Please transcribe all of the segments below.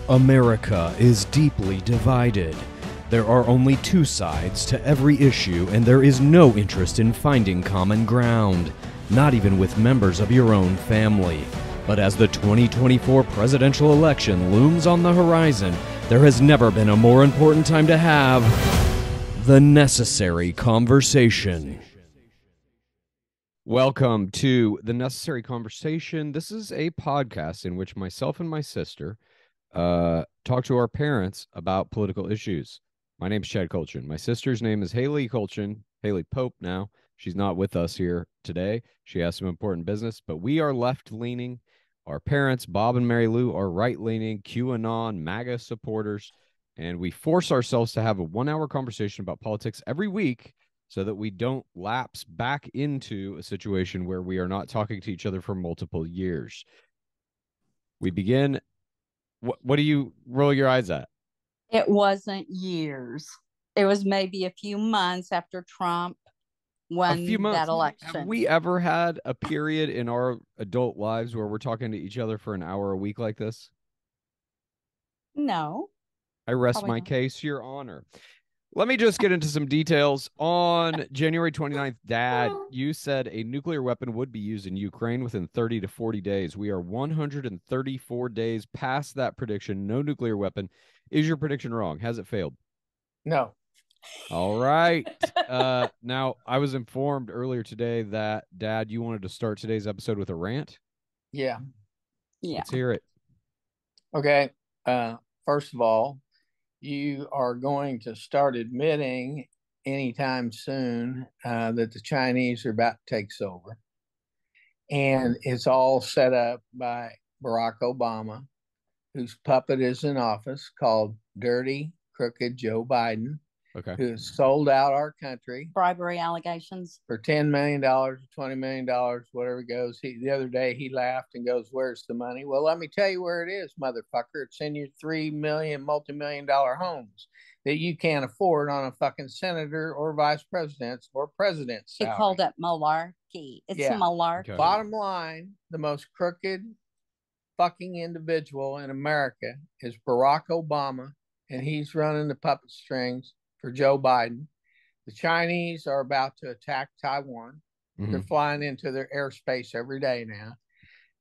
America is deeply divided. There are only two sides to every issue, and there is no interest in finding common ground, not even with members of your own family. But as the 2024 presidential election looms on the horizon, there has never been a more important time to have the necessary conversation. Welcome to The Necessary Conversation. This is a podcast in which myself and my sister talk to our parents about political issues. My name's Chad Kultgen. My sister's name is Haley Kultgen, Haley Pope now. She's not with us here today. She has some important business, but we are left-leaning. Our parents, Bob and Mary Lou, are right-leaning, QAnon, MAGA supporters, and we force ourselves to have a one-hour conversation about politics every week so that we don't lapse back into a situation where we are not talking to each other for multiple years. We begin. What do you roll your eyes at? It wasn't years. It was maybe a few months after Trump won that election. Have we ever had a period in our adult lives where we're talking to each other for an hour a week like this? No. I rest my case, Your Honor. Let me just get into some details. On January 29th, Dad, you said a nuclear weapon would be used in Ukraine within 30 to 40 days. We are 134 days past that prediction. No nuclear weapon. Is your prediction wrong? Has it failed? No. All right. Now, I was informed earlier today that, Dad, you wanted to start today's episode with a rant? Yeah. Let's hear it. Okay. First of all, you are going to start admitting anytime soon that the Chinese are about to take us over. And it's all set up by Barack Obama, whose puppet is in office, called Dirty, Crooked Joe Biden, who has sold out our country. Bribery allegations. For $10 million, $20 million, whatever it goes. The other day he laughed and goes, "Where's the money?" Well, let me tell you where it is, motherfucker. It's in your $3 million, multi-million-dollar homes that you can't afford on a fucking senator or vice president's or president's salary. He called it malarkey. It's malarkey. Okay. Bottom line, the most crooked fucking individual in America is Barack Obama, and he's running the puppet strings for Joe Biden. The Chinese are about to attack Taiwan. Mm-hmm. They're flying into their airspace every day now.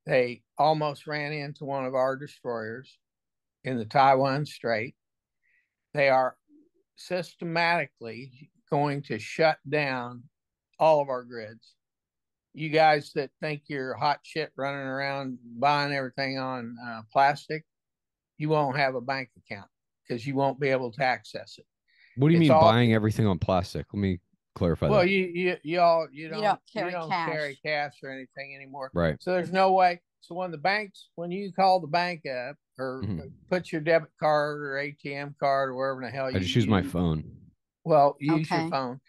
They almost ran into one of our destroyers in the Taiwan Strait. They are systematically going to shut down all of our grids. You guys that think you're hot shit running around buying everything on plastic, you won't have a bank account because you won't be able to access it. What do you mean buying everything on plastic? Let me clarify well, that. You don't carry cash or anything anymore. Right. So there's no way. So when you call the bank up or put your debit card or ATM card or wherever the hell I just use my phone. Well, use your phone.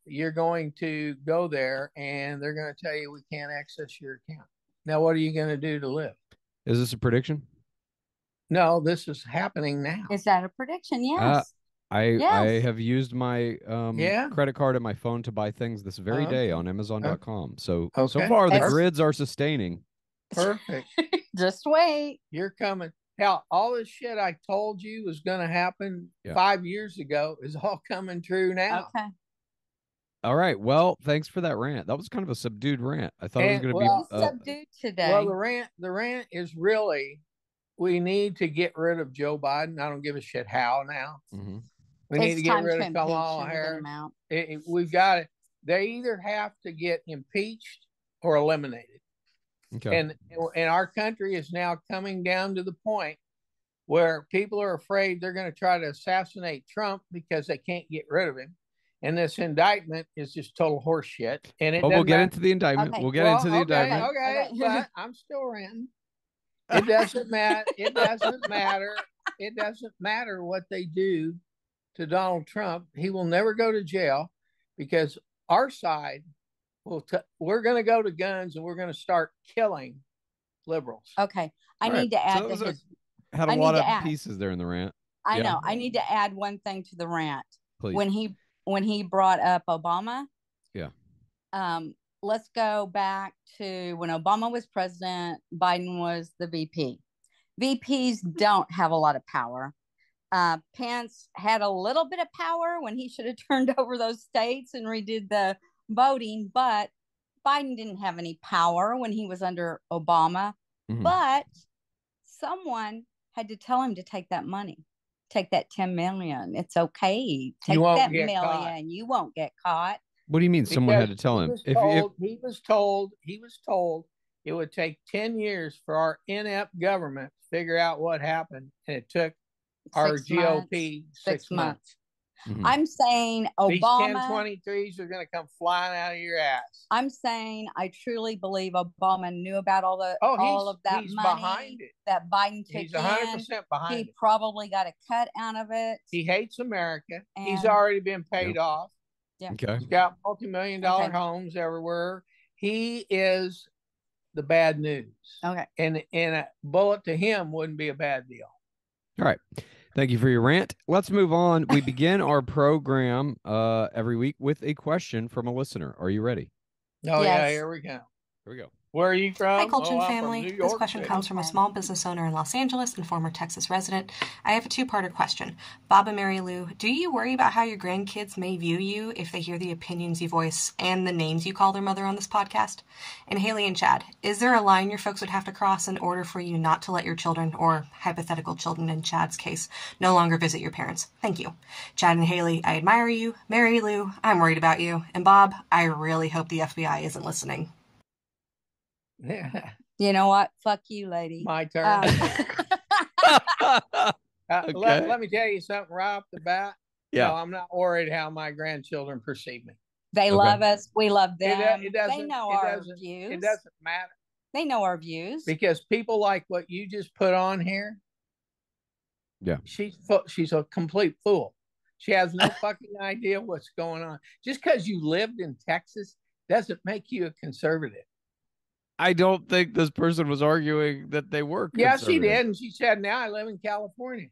You're going to go there and they're going to tell you we can't access your account. Now, what are you going to do to live? Is this a prediction? No, this is happening now. Is that a prediction? Yes. I have used my credit card and my phone to buy things this very day on Amazon.com. So far the grids are sustaining. Perfect. Just wait. You're coming. Hell, all this shit I told you was going to happen 5 years ago is all coming true now. Okay. All right. Well, thanks for that rant. That was kind of a subdued rant. I thought it was going to be subdued today. Well, the rant is really, we need to get rid of Joe Biden. I don't give a shit how now. Mm-hmm. We need to get rid of Kamala Harris. We've got it. They either have to get impeached or eliminated. Okay. And our country is now coming down to the point where people are afraid they're going to try to assassinate Trump because they can't get rid of him. And this indictment is just total horseshit. And we'll get into the indictment. Okay. We'll get into the indictment. Okay, but I'm still ranting. It doesn't matter. It doesn't matter. It doesn't matter what they do to Donald Trump. He will never go to jail because our side we're going to go to guns and we're going to start killing liberals. Okay. I need to add had a lot of pieces there in the rant. I know. I need to add one thing to the rant. Please. When he brought up Obama. Yeah. Let's go back to when Obama was president, Biden was the VP. VPs don't have a lot of power. Pence had a little bit of power when he should have turned over those states and redid the voting, but Biden didn't have any power when he was under Obama. But someone had to tell him to take that money, take that 10 million. It's okay. Take that million. You won't get caught. What do you mean? Someone had to tell him? He was told it would take 10 years for our inept government to figure out what happened, and it took our GOP 6 months. I'm saying Obama. These 1023s are going to come flying out of your ass. I'm saying I truly believe Obama knew about all of that money behind it. That Biden took. He's 100% behind it. He probably got a cut out of it. He hates America. He's already been paid off. Yeah. Okay. He's got multi-million-dollar homes everywhere. He is the bad news. Okay. And a bullet to him wouldn't be a bad deal. All right. Thank you for your rant. Let's move on. We begin our program every week with a question from a listener. Are you ready? Oh, yeah. Here we go. Here we go. Where are you from? Hi, Kultgens family. This question comes from a small business owner in Los Angeles and former Texas resident. I have a two-parter question. Bob and Mary Lou, do you worry about how your grandkids may view you if they hear the opinions you voice and the names you call their mother on this podcast? And Haley and Chad, is there a line your folks would have to cross in order for you not to let your children, or hypothetical children in Chad's case, no longer visit your parents? Thank you. Chad and Haley, I admire you. Mary Lou, I'm worried about you. And Bob, I really hope the FBI isn't listening. Yeah. You know what? Fuck you, lady. My turn. Okay. Let me tell you something right off the bat. Yeah. No, I'm not worried how my grandchildren perceive me. They love us. We love them. They know our views. It doesn't matter. They know our views. Because people like what you just put on here. Yeah. She's a complete fool. She has no fucking idea what's going on. Just because you lived in Texas doesn't make you a conservative. I don't think this person was arguing that they were conservative. Yeah, she did. And she said, now I live in California.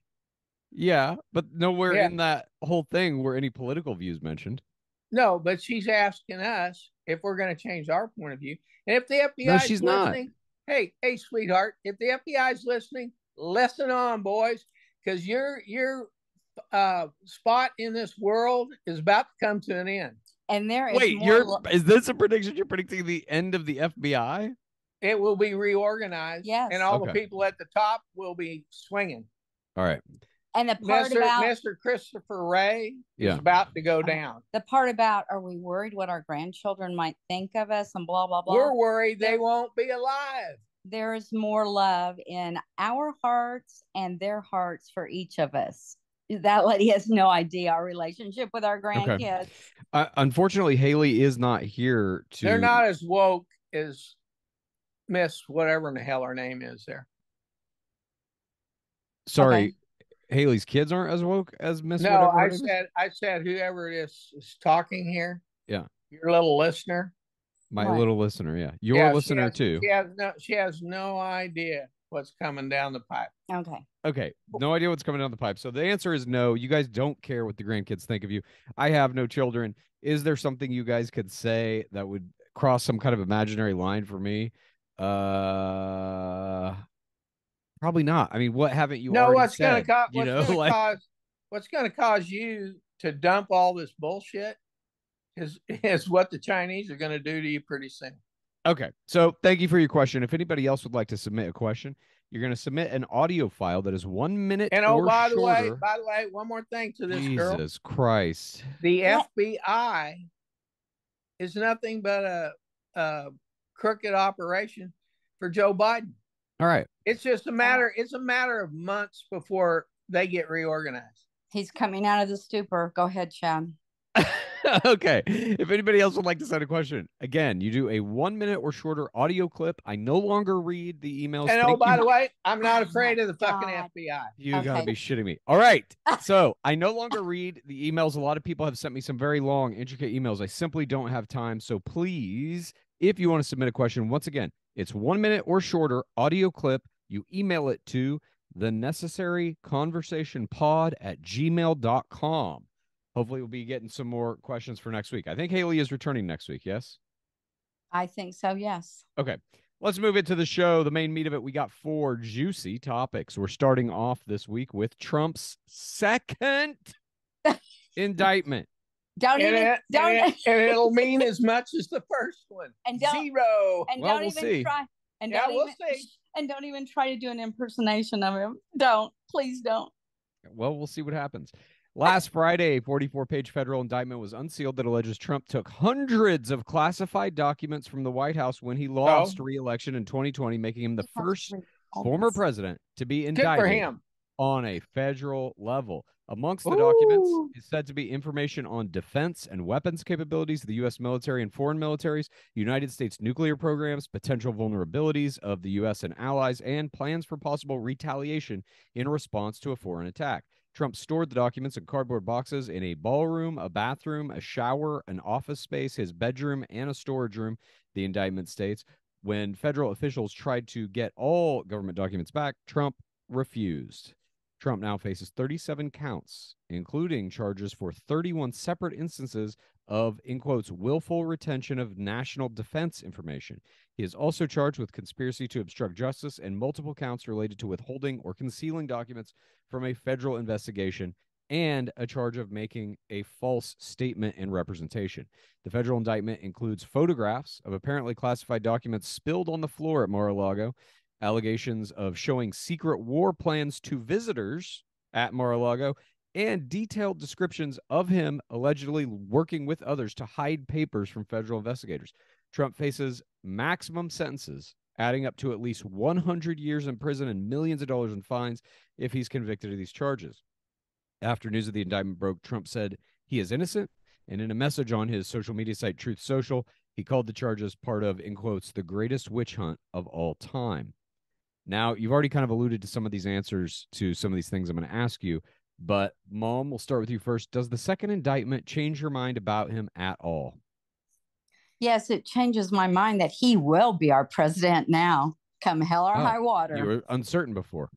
Yeah, but nowhere in that whole thing were any political views mentioned. No, but she's asking us if we're going to change our point of view. And if the FBI is listening, hey, sweetheart, if the FBI is listening, listen on, boys, because your spot in this world is about to come to an end. And there is is this a prediction? You're predicting the end of the FBI? It will be reorganized. Yes. And all the people at the top will be swinging. All right. And the part about Mr. Christopher Wray is about to go down. The part about, are we worried what our grandchildren might think of us and blah, blah, blah. We're worried they won't be alive. There is more love in our hearts and their hearts for each of us. That lady has no idea our relationship with our grandkids. Okay. Unfortunately, Haley is not here to... They're not as woke as Miss whatever in the hell her name is there. Sorry. Okay. Haley's kids aren't as woke as Miss. No, I said whoever it is talking here. Yeah, your little listener. My little listener. Yeah, your listener too. She has no idea what's coming down the pipe. Okay. No idea what's coming down the pipe. So the answer is no. You guys don't care what the grandkids think of you. I have no children. Is there something you guys could say that would cross some kind of imaginary line for me? Probably not. I mean, what haven't you already said? What's going to cause you to dump all this bullshit is what the Chinese are going to do to you pretty soon. Okay. So thank you for your question. If anybody else would like to submit a question, you're going to submit an audio file that is 1 minute or shorter. By the way, one more thing to this girl. Jesus Christ. The FBI is nothing but a crooked operation for Joe Biden. All right. It's just a matter of months before they get reorganized. He's coming out of the stupor. Go ahead, Chad. Okay. If anybody else would like to send a question, again, you do a 1 minute or shorter audio clip. I no longer read the emails. And by the way, I'm not afraid of the fucking FBI. You gotta be shitting me. All right. So I no longer read the emails. A lot of people have sent me some very long, intricate emails. I simply don't have time. So please, if you want to submit a question, once again, it's 1 minute or shorter audio clip. You email it to thenecessaryconversationpod@gmail.com. Hopefully we'll be getting some more questions for next week. I think Haley is returning next week, yes? I think so, yes. Okay. Let's move into the show. The main meat of it, we got 4 juicy topics. We're starting off this week with Trump's second indictment. And it'll mean as much as the first one. And 0. And well, don't we'll even see. try. And Yeah, don't we'll even, see. And don't even try to do an impersonation of him. Don't. Please don't. Well, we'll see what happens. Last Friday, a 44-page federal indictment was unsealed that alleges Trump took hundreds of classified documents from the White House when he lost re-election in 2020, making him the first former president to be indicted on a federal level. Amongst the documents is said to be information on defense and weapons capabilities of the U.S. military and foreign militaries, United States nuclear programs, potential vulnerabilities of the U.S. and allies, and plans for possible retaliation in response to a foreign attack. Trump stored the documents in cardboard boxes in a ballroom, a bathroom, a shower, an office space, his bedroom, and a storage room, the indictment states. When federal officials tried to get all government documents back, Trump refused. Trump now faces 37 counts, including charges for 31 separate instances of, in quotes, willful retention of national defense information. He is also charged with conspiracy to obstruct justice and multiple counts related to withholding or concealing documents from a federal investigation and a charge of making a false statement and representation. The federal indictment includes photographs of apparently classified documents spilled on the floor at Mar-a-Lago, allegations of showing secret war plans to visitors at Mar-a-Lago, and detailed descriptions of him allegedly working with others to hide papers from federal investigators. Trump faces maximum sentences, adding up to at least 100 years in prison and millions of dollars in fines if he's convicted of these charges. After news of the indictment broke, Trump said he is innocent, and in a message on his social media site, Truth Social, he called the charges part of, in quotes, the greatest witch hunt of all time. Now, you've already kind of alluded to some of these answers to some of these things I'm going to ask you, but Mom, we'll start with you first. Does the second indictment change your mind about him at all? Yes, it changes my mind that he will be our president now, come hell or high water. You were uncertain before.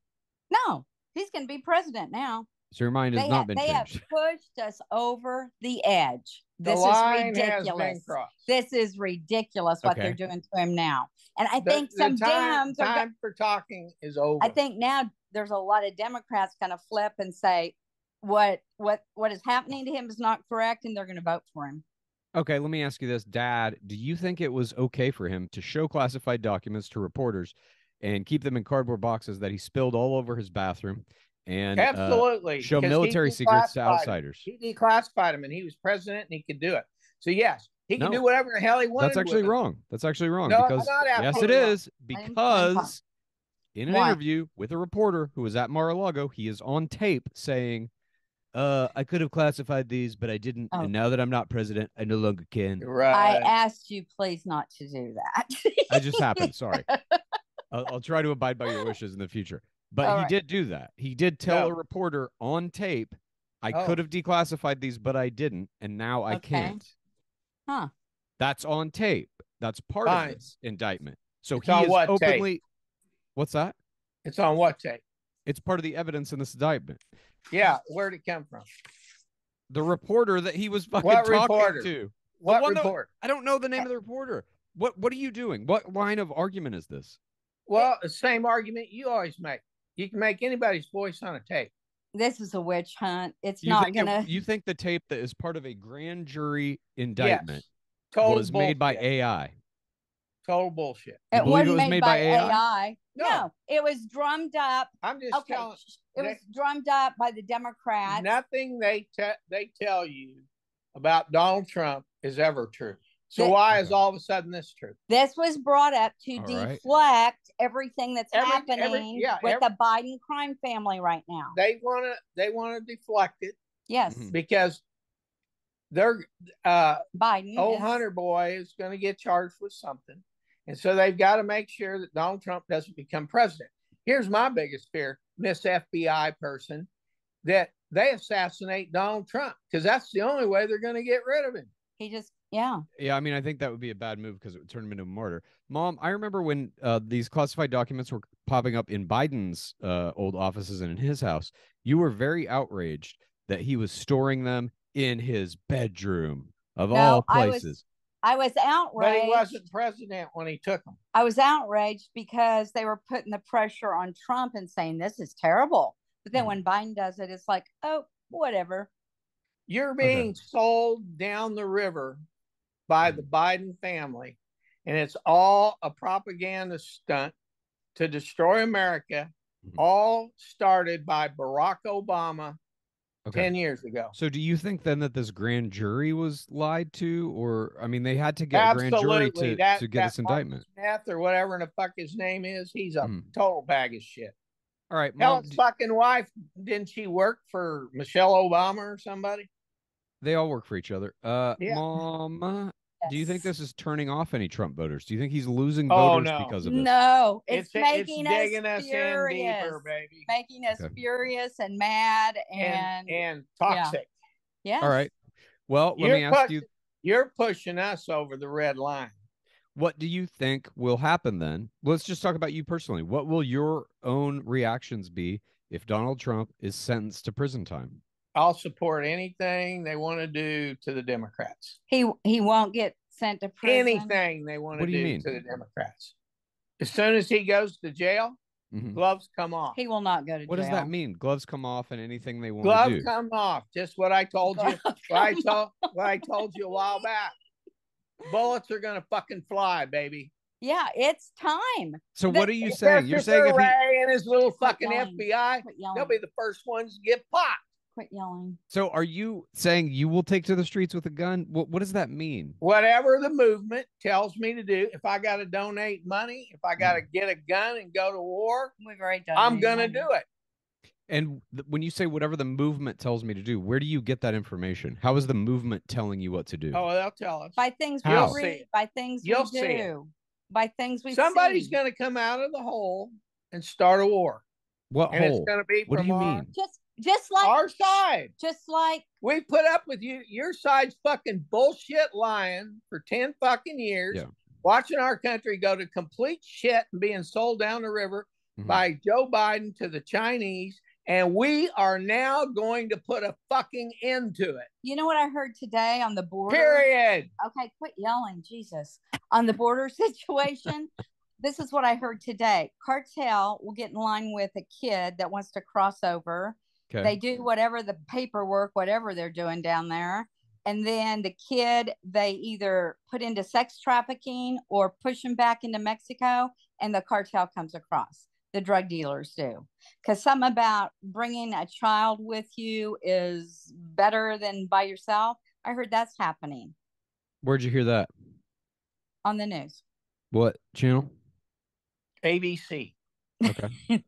No, he's going to be president now. So your mind has not been changed. They have pushed us over the edge. This is ridiculous. This is ridiculous what they're doing to him now. And I think some Dems time for talking is over. I think now there's a lot of Democrats going to flip and say what is happening to him is not correct, and they're going to vote for him. Okay, let me ask you this, Dad. Do you think it was okay for him to show classified documents to reporters and keep them in cardboard boxes that he spilled all over his bathroom? And absolutely show military secrets to outsiders. He declassified them, and he was president, and he could do it. So yes, he can do whatever the hell he wanted. That's actually wrong. That's actually wrong. No, because yes, it is. Because in an interview with a reporter who was at Mar-a-Lago, he is on tape saying, I could have classified these, but I didn't. And now that I'm not president, I no longer can. Right. I asked you please not to do that. I just happened. Sorry. I'll try to abide by your wishes in the future. But he did do that. He did tell a reporter on tape, I could have declassified these, but I didn't. And now I can't. Huh. That's on tape. That's part of this indictment. So it's he is openly. Tape? What's that? It's on what tape? It's part of the evidence in this indictment. Yeah. Where'd it come from? The reporter that he was fucking talking to. What report? I don't know the name of the reporter. What are you doing? What line of argument is this? Well, the same argument you always make. You can make anybody's voice on a tape. This is a witch hunt. It's not gonna. You think the tape that is part of a grand jury indictment was made by AI? Total bullshit. It wasn't made by AI. No, it was drummed up. I'm just telling. It was drummed up by the Democrats. Nothing they tell you about Donald Trump is ever true. So why is all of a sudden this true? This was brought up to deflect everything that's happening with the Biden crime family right now. They want to deflect it. Yes. Because they're Biden. Hunter boy is going to get charged with something. And so they've got to make sure that Donald Trump doesn't become president. Here's my biggest fear, Miss FBI person, that they assassinate Donald Trump, because that's the only way they're going to get rid of him. Yeah, I mean, I think that would be a bad move because it would turn him into a martyr. Mom, I remember when these classified documents were popping up in Biden's old offices and in his house, you were very outraged that he was storing them in his bedroom of all places. I was outraged. But he wasn't president when he took them. I was outraged because they were putting the pressure on Trump and saying this is terrible. But then when Biden does it, it's like, oh, whatever. You're being sold down the river by the Biden family, and it's all a propaganda stunt to destroy America, all started by Barack Obama 10 years ago. So do you think then that this grand jury was lied to? Or, I mean, they had to get a grand jury to get this indictment. Smith or whatever the fuck his name is, he's a total bag of shit. All right. Hell, his fucking wife, didn't she work for Michelle Obama or somebody? They all work for each other. Yeah. Mom, do you think this is turning off any Trump voters? Do you think he's losing voters because of this? No, it's making us digging us furious, in deeper, baby. Making us furious and mad and toxic. Yeah. All right. Well, let me ask you. You're pushing us over the red line. What do you think will happen then? Let's just talk about you personally. What will your own reactions be if Donald Trump is sentenced to prison time? I'll support anything they want to do to the Democrats. He won't get sent to prison. Anything they want to do to the Democrats. As soon as he goes to jail, gloves come off. He will not go to jail. What does that mean? Gloves come off and anything they want to do? Gloves come off. Just what I told you. What I told you a while back. Bullets are going to fucking fly, baby. Yeah, it's time. So what are you saying? You're saying if he and his little fucking FBI, they'll be the first ones to get popped. Quit yelling. So are you saying you will take to the streets with a gun? What does that mean? Whatever the movement tells me to do. If I got to donate money, if I got to get a gun and go to war, we've already done. I'm going to do it. And when you say whatever the movement tells me to do, where do you get that information? How is the movement telling you what to do? Oh, they'll tell us. By things we read, by things we do, by things we see. Somebody's going to come out of the hole and start a war. What hole? It's going to be what do you mean? Just like our side. Just like we put up with your side's fucking bullshit lying for 10 fucking years, watching our country go to complete shit and being sold down the river by Joe Biden to the Chinese. And we are now going to put a fucking end to it. You know what I heard today on the border? Period. Okay, quit yelling, Jesus. On the border situation, this is what I heard today. Cartel will get in line with a kid that wants to cross over. Okay. They do whatever the paperwork, whatever they're doing down there. And then the kid, they either put into sex trafficking or push him back into Mexico, and the cartel comes across. The drug dealers do. Because something about bringing a child with you is better than by yourself. I heard that's happening. Where'd you hear that? On the news. What channel? ABC. Okay.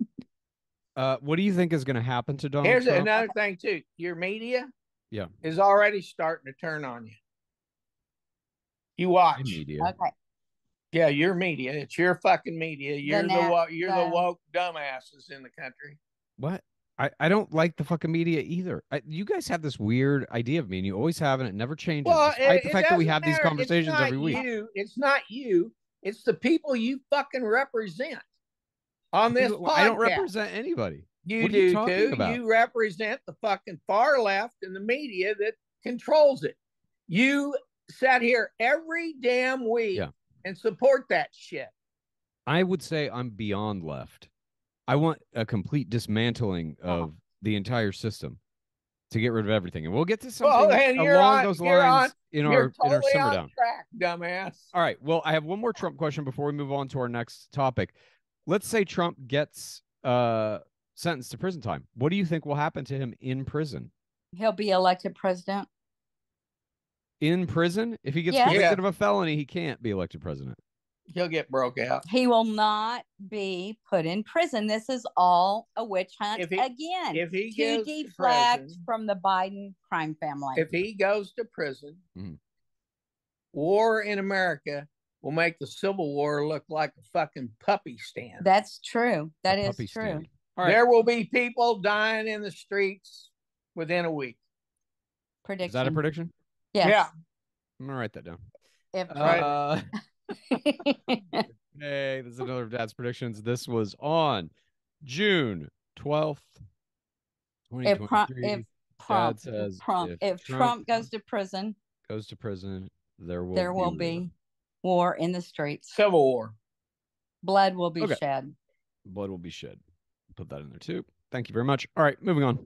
What do you think is going to happen to Donald Trump? Here's another thing, too. Your media is already starting to turn on you. You watch. Media. Okay. Yeah, your media. It's your fucking media. You're the woke dumbasses in the country. What? I don't like the fucking media either. You guys have this weird idea of me, and you always have, and it never changes. Well, despite the fact that we have these conversations every week. It's not you. It's the people you fucking represent on this podcast. I don't represent anybody. You do too. You represent the fucking far left and the media that controls it. You sat here every damn week. Yeah. And support that shit. I would say I'm beyond left. I want a complete dismantling of the entire system to get rid of everything. And we'll get to something along those lines in our simmer down. Track, dumbass. All right. Well, I have one more Trump question before we move on to our next topic. Let's say Trump gets sentenced to prison time. What do you think will happen to him in prison? He'll be elected president. In prison? If he gets convicted of a felony, he can't be elected president. He'll get broke out. He will not be put in prison. This is all a witch hunt again. If he to deflect from the Biden crime family. If he goes to prison, war in America will make the Civil War look like a fucking puppy stand. That's true. That is true. Right. There will be people dying in the streets within a week. Prediction. Is that a prediction? Yes. Yeah. I'm gonna write that down. Hey, this is another of Dad's predictions. This was on June 12th, 2023. If Trump goes to prison, There will be war in the streets. Civil war. Blood will be shed. Blood will be shed. Put that in there too. Thank you very much. All right, moving on.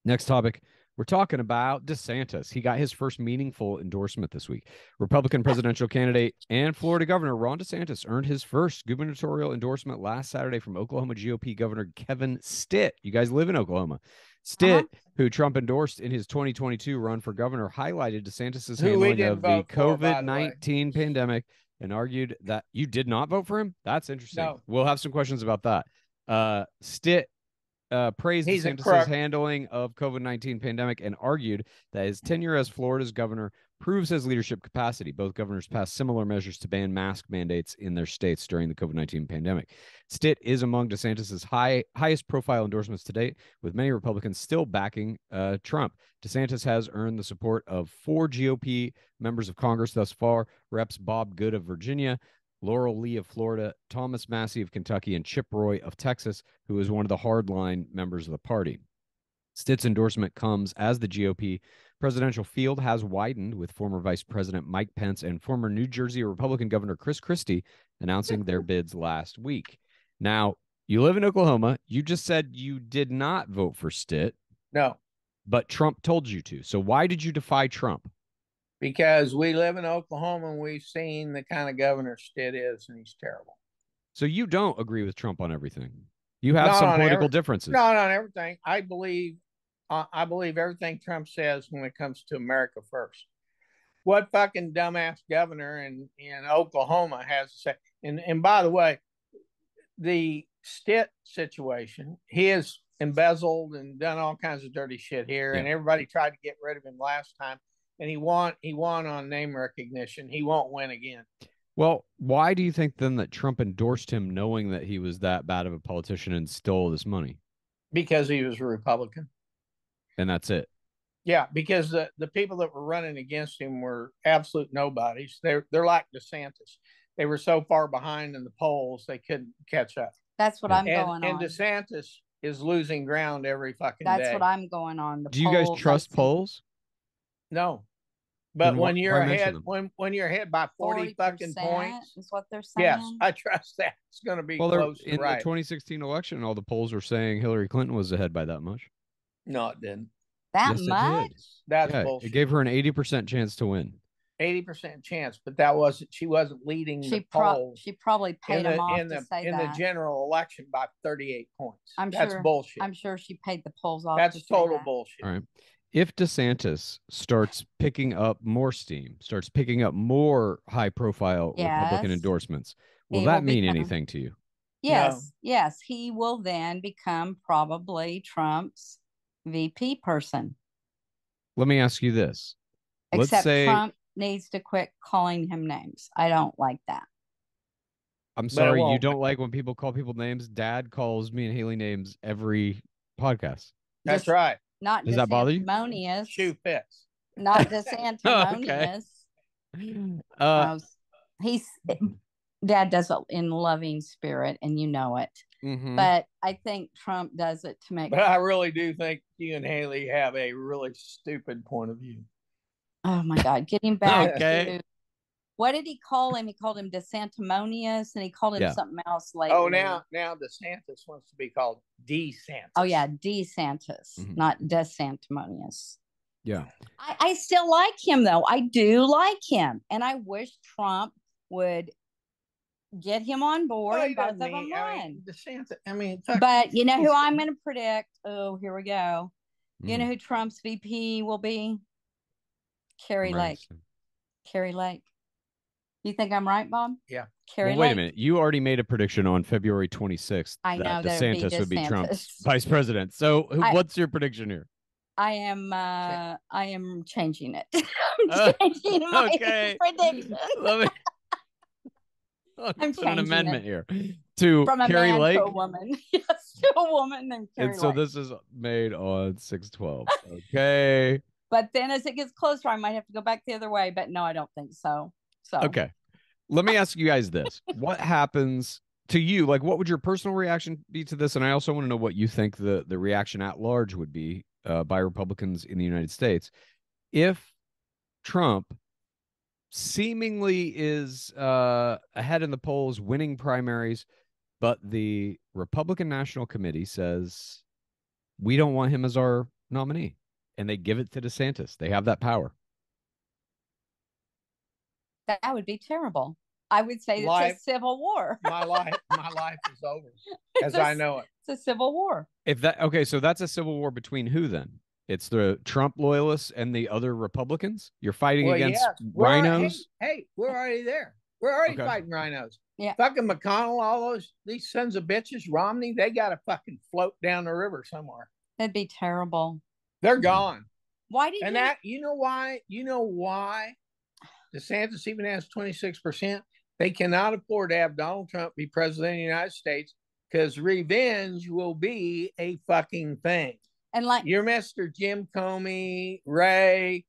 Next topic. We're talking about DeSantis. He got his first meaningful endorsement this week. Republican presidential candidate and Florida Governor Ron DeSantis earned his first gubernatorial endorsement last Saturday from Oklahoma GOP Governor Kevin Stitt. You guys live in Oklahoma. Stitt, who Trump endorsed in his 2022 run for governor, highlighted DeSantis' handling of the COVID-19 pandemic and argued that you did not vote for him. That's interesting. No. We'll have some questions about that. Stitt praised DeSantis' handling of COVID-19 pandemic and argued that his tenure as Florida's governor proves his leadership capacity. Both governors passed similar measures to ban mask mandates in their states during the COVID-19 pandemic. Stitt is among DeSantis' highest profile endorsements to date, with many Republicans still backing Trump. DeSantis has earned the support of 4 GOP members of Congress thus far: Reps Bob Good of Virginia, Laurel Lee of Florida, Thomas Massey of Kentucky, and Chip Roy of Texas, who is one of the hardline members of the party. Stitt's endorsement comes as the GOP presidential field has widened, with former Vice President Mike Pence and former New Jersey Republican Governor Chris Christie announcing their bids last week. Now, you live in Oklahoma. You just said you did not vote for Stitt. No. But Trump told you to. So why did you defy Trump? Because we live in Oklahoma and we've seen the kind of governor Stitt is, and he's terrible. So you don't agree with Trump on everything. You have some political differences. Not on everything. I believe everything Trump says when it comes to America first. What fucking dumbass governor in Oklahoma has to say? And by the way, the Stitt situation, he has embezzled and done all kinds of dirty shit here, and everybody tried to get rid of him last time. And he won on name recognition. He won't win again. Well, why do you think then that Trump endorsed him knowing that he was that bad of a politician and stole this money? Because he was a Republican. And that's it. Yeah, because the people that were running against him were absolute nobodies. They're like DeSantis. They were so far behind in the polls they couldn't catch up. That's what I'm going on. And DeSantis is losing ground every fucking day. That's what I'm going on. Do you guys trust polls? No. But when you're ahead, when you're ahead by 40 fucking points, is what they're saying. Yes, I trust that. It's going to be close. In the 2016 election, all the polls were saying Hillary Clinton was ahead by that much. No, it didn't. That much? That's bullshit. It gave her an 80% chance to win. 80% chance, but that wasn't. She wasn't leading the polls. She probably paid him off in the general election by 38 points. That's bullshit. I'm sure she paid the polls off. That's total bullshit. All right. If DeSantis starts picking up more steam, starts picking up more high-profile Republican endorsements, will that mean anything to you? Yes, no. Yes. He will then become probably Trump's VP person. Let me ask you this. Except Trump needs to quit calling him names. I don't like that. I'm sorry, you don't like when people call people names? Dad calls me and Haley names every podcast. That's right. Not Does that bother you? Shoe fits. Not DeSantis. He's Dad does it in loving spirit, and you know it. Mm-hmm. But I think Trump does it to make. But I really do think you and Haley have a really stupid point of view. Oh my God! Getting back to what did he call him? He called him DeSantimonious, and he called him something else later. Oh, now DeSantis wants to be called DeSantis. Oh yeah, DeSantis, not DeSantimonious. Yeah, I still like him though. I do like him, and I wish Trump would get him on board. And both of them won. DeSantis. But you know who I'm going to predict? Oh, here we go. You know who Trump's VP will be? Carrie Lake. Carrie Lake. You think I'm right, Bob? Yeah. Carrie wait a minute. You already made a prediction on February 26th that DeSantis would be Trump's vice president. So what's your prediction here? I am changing it. I'm changing my prediction. I'm put an amendment here to from a Carrie man Lake to a woman. Yes, to a woman named Carrie And so Lake. This is made on 6/12. Okay. But then as it gets closer, I might have to go back the other way. But no, I don't think so. Okay. Let me ask you guys this. What happens to you? Like, what would your personal reaction be to this? And I also want to know what you think the reaction at large would be by Republicans in the United States if Trump seemingly is ahead in the polls, winning primaries, but the Republican National Committee says we don't want him as our nominee, and they give it to DeSantis. They have that power. That would be terrible. I would say it's a civil war. my life is over as I know it. It's a civil war. So that's a civil war between who then? It's the Trump loyalists and the other Republicans? You're fighting against rhinos? Hey, we're already there. We're already fighting rhinos. Yeah. Fucking McConnell, these sons of bitches, Romney, they got to fucking float down the river somewhere. That'd be terrible. They're gone. Why did you know why? You know why DeSantis even has 26%? They cannot afford to have Donald Trump be president of the United States because revenge will be a fucking thing. And like you're Mr. Jim Comey, Ray,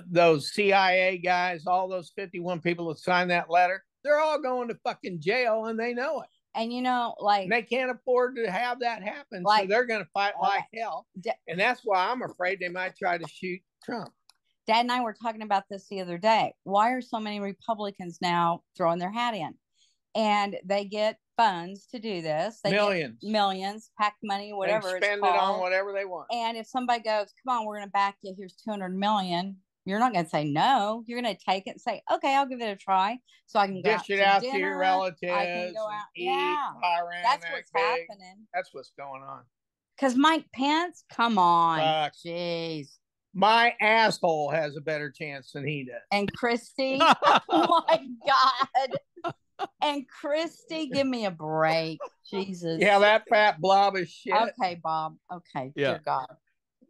those CIA guys, all those 51 people that signed that letter, they're all going to fucking jail and they know it. And and they can't afford to have that happen. So they're going to fight like hell. And that's why I'm afraid they might try to shoot Trump. Dad and I were talking about this the other day. Why are so many Republicans now throwing their hat in? And they get funds to do this. They millions, PAC money, whatever. They spend it on whatever they want. And if somebody goes, come on, we're going to back you. Here's $200 million. You're not going to say no. You're going to take it and say, okay, I'll give it a try. So I can go dish it out to your relatives. I can go out. Yeah. That's what's happening. That's what's going on. Because Mike Pence, come on. Jeez. My asshole has a better chance than he does. And Christy, oh my God. And Christy, give me a break. Jesus. Yeah, that fat blob is shit. Okay, Bob. Okay. Yeah. Dear God.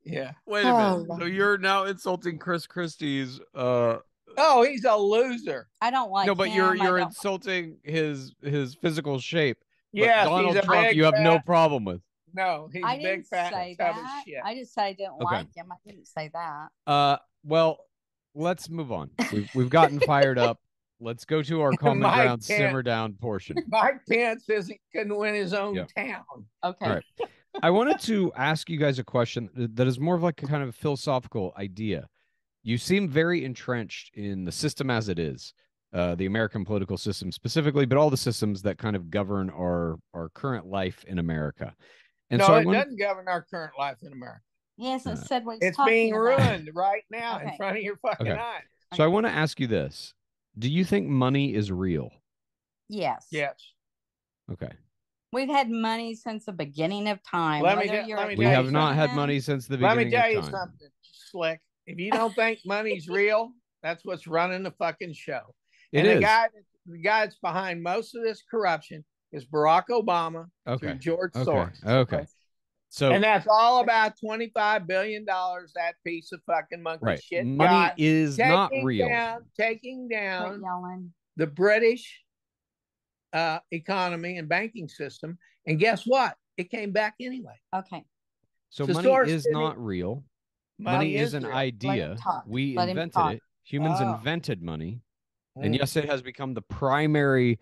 Yeah. Wait a minute. So you're now insulting Chris Christie's Oh, he's a loser. I don't like No, but him. you're insulting his physical shape. Yeah, Donald Trump you have no problem with. No, he's a big fat tub of shit. I just said I didn't like him. I didn't say that. Well, let's move on. We've gotten fired up. Let's go to our common ground simmer down portion. Mike Pence couldn't win his own town. Okay. All right. I wanted to ask you guys a question that is more of like a kind of philosophical idea. You seem very entrenched in the system as it is, the American political system specifically, but all the systems that kind of govern our current life in America. And so it doesn't govern our current life in America. Yes, it said what it's being ruined right now in front of your fucking eyes. So I want to ask you this. Do you think money is real? Yes. Yes. Okay. We've had money since the beginning of time. We have not had money since the beginning of time. Let me tell you something, Slick. If you don't think money's real, that's what's running the fucking show. The guy that's behind most of this corruption is Barack Obama through George Soros. Okay. So and that's all about $25 billion that piece of fucking monkey shit. Money is not real. Taking down the British economy and banking system. And guess what? It came back anyway. Okay. So money is not real. Money is an idea. We invented it. Humans invented money. And yes, it has become the primary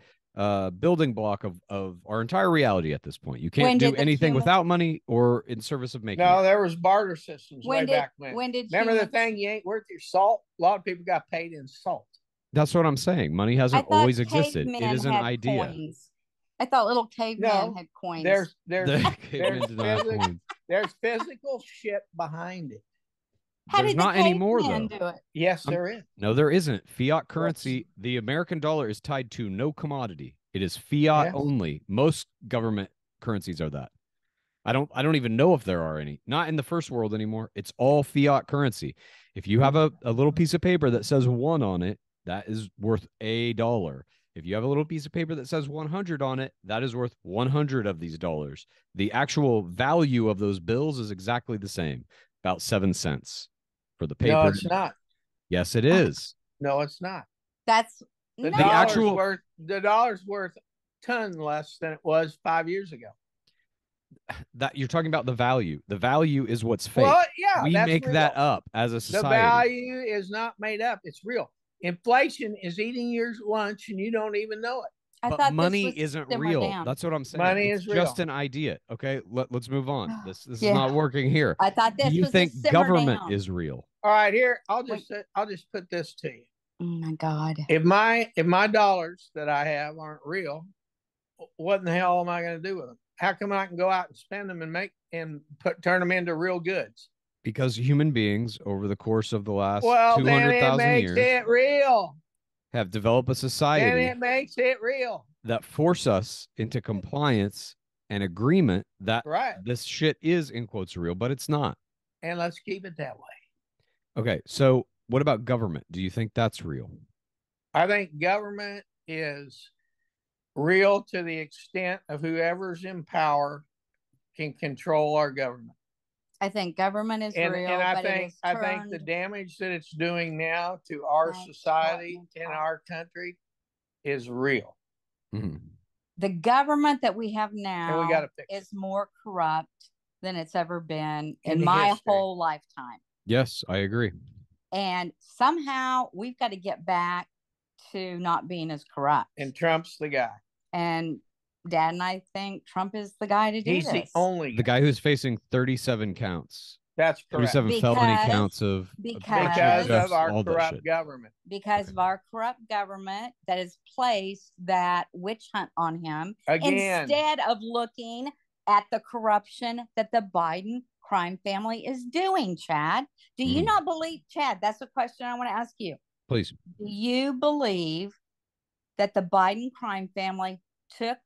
building block of our entire reality at this point. You can't do anything without money or in service of making it. There was barter systems way back when. Remember the thing, you ain't worth your salt? A lot of people got paid in salt. That's what I'm saying. Money hasn't always existed. It is an idea. Coins. I thought little cavemen had coins. There's physical shit behind it. How did not anymore, though. Do it? Yes, there is. No, there isn't. Fiat currency, the American dollar is tied to no commodity. It is fiat only. Most government currencies are that. I don't even know if there are any. Not in the first world anymore. It's all fiat currency. If you have a little piece of paper that says 1 on it, that is worth $1. If you have a little piece of paper that says 100 on it, that is worth 100 of these dollars. The actual value of those bills is exactly the same, about 7 cents. For the paper. No, it's not. Yes, it is. No, it's not. That's the dollar's worth a ton less than it was 5 years ago. That you're talking about the value. The value is what's fake. Well, yeah, we make that up as a society. The value is not made up. It's real. Inflation is eating your lunch and you don't even know it. But money isn't real. That's what I'm saying. Money is real. Just an idea. Okay, let's move on. This is not working here. I thought this. Do you think government is real? All right, here I'll just put this to you. Oh my God. If my dollars that I have aren't real, what in the hell am I going to do with them? How come I can go out and spend them and turn them into real goods? Because human beings over the course of the last Well, then it 200,000 makes years it real. have developed a Then society it makes it real. that force us into compliance and agreement that Right. this shit is, in quotes, real, but it's not. And let's keep it that way. Okay, so what about government? Do you think that's real? I think government is real to the extent of whoever's in power can control our government. I think government is real, and I but think it is I think the damage that it's doing now to our society and our country is real. Mm-hmm. The government that we have And now we gotta fix is more corrupt than it's ever been In in my history. whole lifetime. Yes, I agree. And somehow we've got to get back to not being as corrupt. And Trump's the guy. And Dad and I think Trump is the guy to do He's this. the only The guy who's facing 37 counts. That's correct. 37 felony counts of because of our corrupt government. Because of our corrupt government that has placed that witch hunt on him Again. instead of looking at the corruption that the Biden crime family is doing. Chad, do you not believe, Chad, that's a question I want to ask you. Please. Do you believe that the Biden crime family took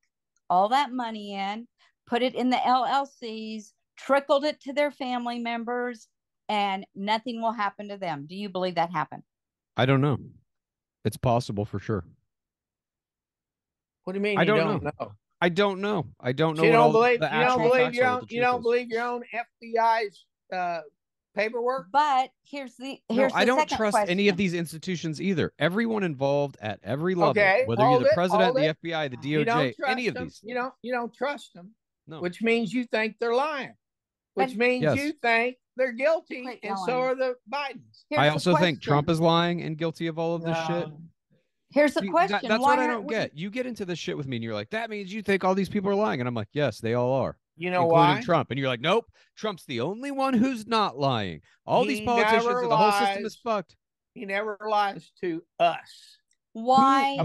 all that money in, put it in the LLCs, trickled it to their family members, and nothing will happen to them? Do you believe that happened? I don't know. It's possible for sure. What do you mean I you don't know? I don't know. I don't know. So you don't believe you don't believe your own FBI's paperwork? But here's I don't trust question. any of these institutions either. Everyone involved at every level, Okay, whether you're the president, the FBI, the DOJ, any of these. You don't trust them. No. Which means you think they're lying. Which means you think they're guilty, and so are the Bidens. I also think Trump is lying and guilty of all of this shit. Here's the question. That's what I don't get. You get into this shit with me and you're like, that means you think all these people are lying. And I'm like, yes, they all are. You know including why? Trump. And you're like, nope, Trump's the only one who's not lying. All these politicians and the whole system is fucked. He never lies to us. Why?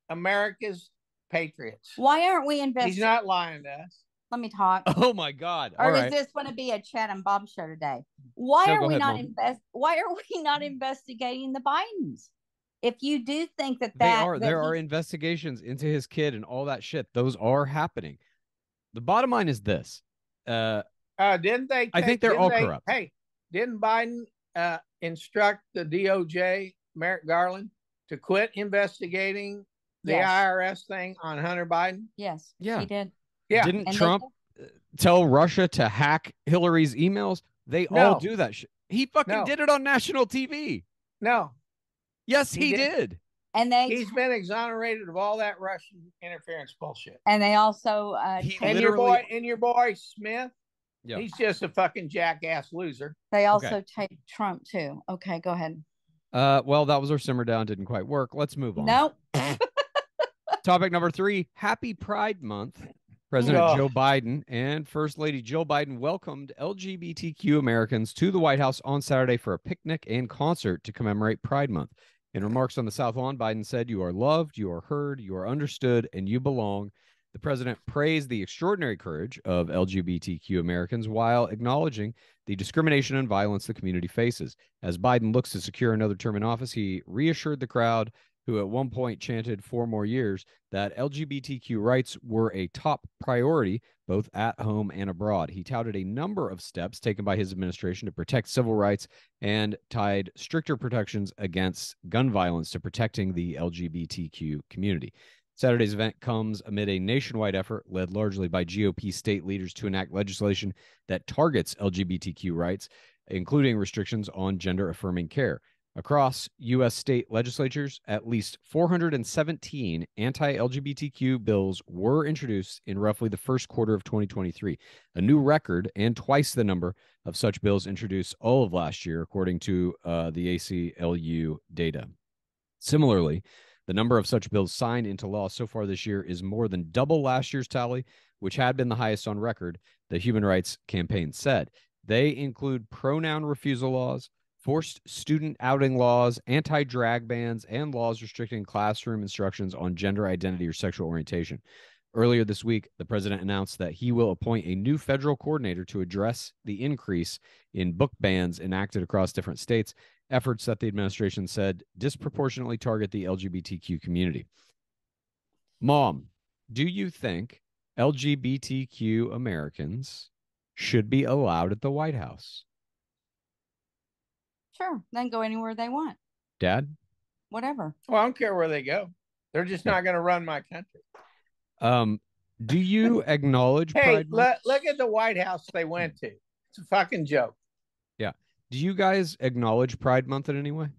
America's patriots. Why aren't we investing? He's not lying to us. Let me talk. Oh my God! Or is this going to be a Chad and Bob show today? Why are we not investigating the Bidens? If you do think there are investigations into his kid and all that shit. Those are happening. The bottom line is this: didn't they? I think they're all corrupt. Hey, didn't Biden instruct the DOJ, Merrick Garland, to quit investigating the IRS thing on Hunter Biden? Yes. Yeah. He did. Yeah. Didn't Trump tell Russia to hack Hillary's emails? They all do that shit. He fucking did it on national TV. No. Yes, he did. And he's been exonerated of all that Russian interference bullshit. And they also your boy Smith. Yep. He's just a fucking jackass loser. They also taped Trump too. Okay, go ahead. Well, that was our simmer down. Didn't quite work. Let's move on. Nope. Topic number 3. Happy Pride Month. President Joe Biden and First Lady Jill Biden welcomed LGBTQ Americans to the White House on Saturday for a picnic and concert to commemorate Pride Month. In remarks on the South Lawn, Biden said, "You are loved, you are heard, you are understood, and you belong." The president praised the extraordinary courage of LGBTQ Americans while acknowledging the discrimination and violence the community faces. As Biden looks to secure another term in office, he reassured the crowd, who at one point chanted 4 more years, that LGBTQ rights were a top priority, both at home and abroad. He touted a number of steps taken by his administration to protect civil rights and tied stricter protections against gun violence to protecting the LGBTQ community. Saturday's event comes amid a nationwide effort led largely by GOP state leaders to enact legislation that targets LGBTQ rights, including restrictions on gender-affirming care. Across U.S. state legislatures, at least 417 anti-LGBTQ bills were introduced in roughly the first quarter of 2023, a new record and twice the number of such bills introduced all of last year, according to the ACLU data. Similarly, the number of such bills signed into law so far this year is more than double last year's tally, which had been the highest on record, the Human Rights Campaign said. They include pronoun refusal laws, forced student outing laws, anti-drag bans, and laws restricting classroom instructions on gender identity or sexual orientation. Earlier this week, the president announced that he will appoint a new federal coordinator to address the increase in book bans enacted across different states, efforts that the administration said disproportionately target the LGBTQ community. Mom, do you think LGBTQ Americans should be allowed at the White House? Sure. Then go anywhere they want. Dad? Whatever. Well, I don't care where they go. They're just not going to run my country. Do you acknowledge Hey, Pride? look at the White House they went to. It's a fucking joke. Yeah. Do you guys acknowledge Pride Month in any way?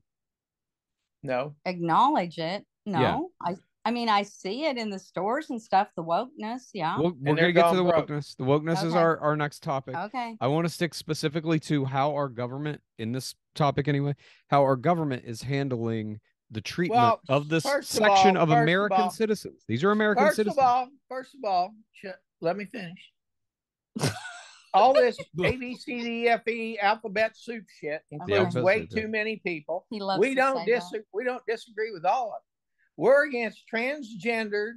No. Acknowledge it? No. Yeah. I mean, I see it in the stores and stuff, the wokeness, yeah. We're going to get to the broke. wokeness. The wokeness is our next topic. Okay. I want to stick specifically to how our government, in this topic anyway, how our government is handling the treatment of this section of American citizens. These are American citizens. First of all, let me finish. All this A, B, C, D, F, E alphabet soup shit includes way too many people. We don't disagree with all of it. We're against transgendered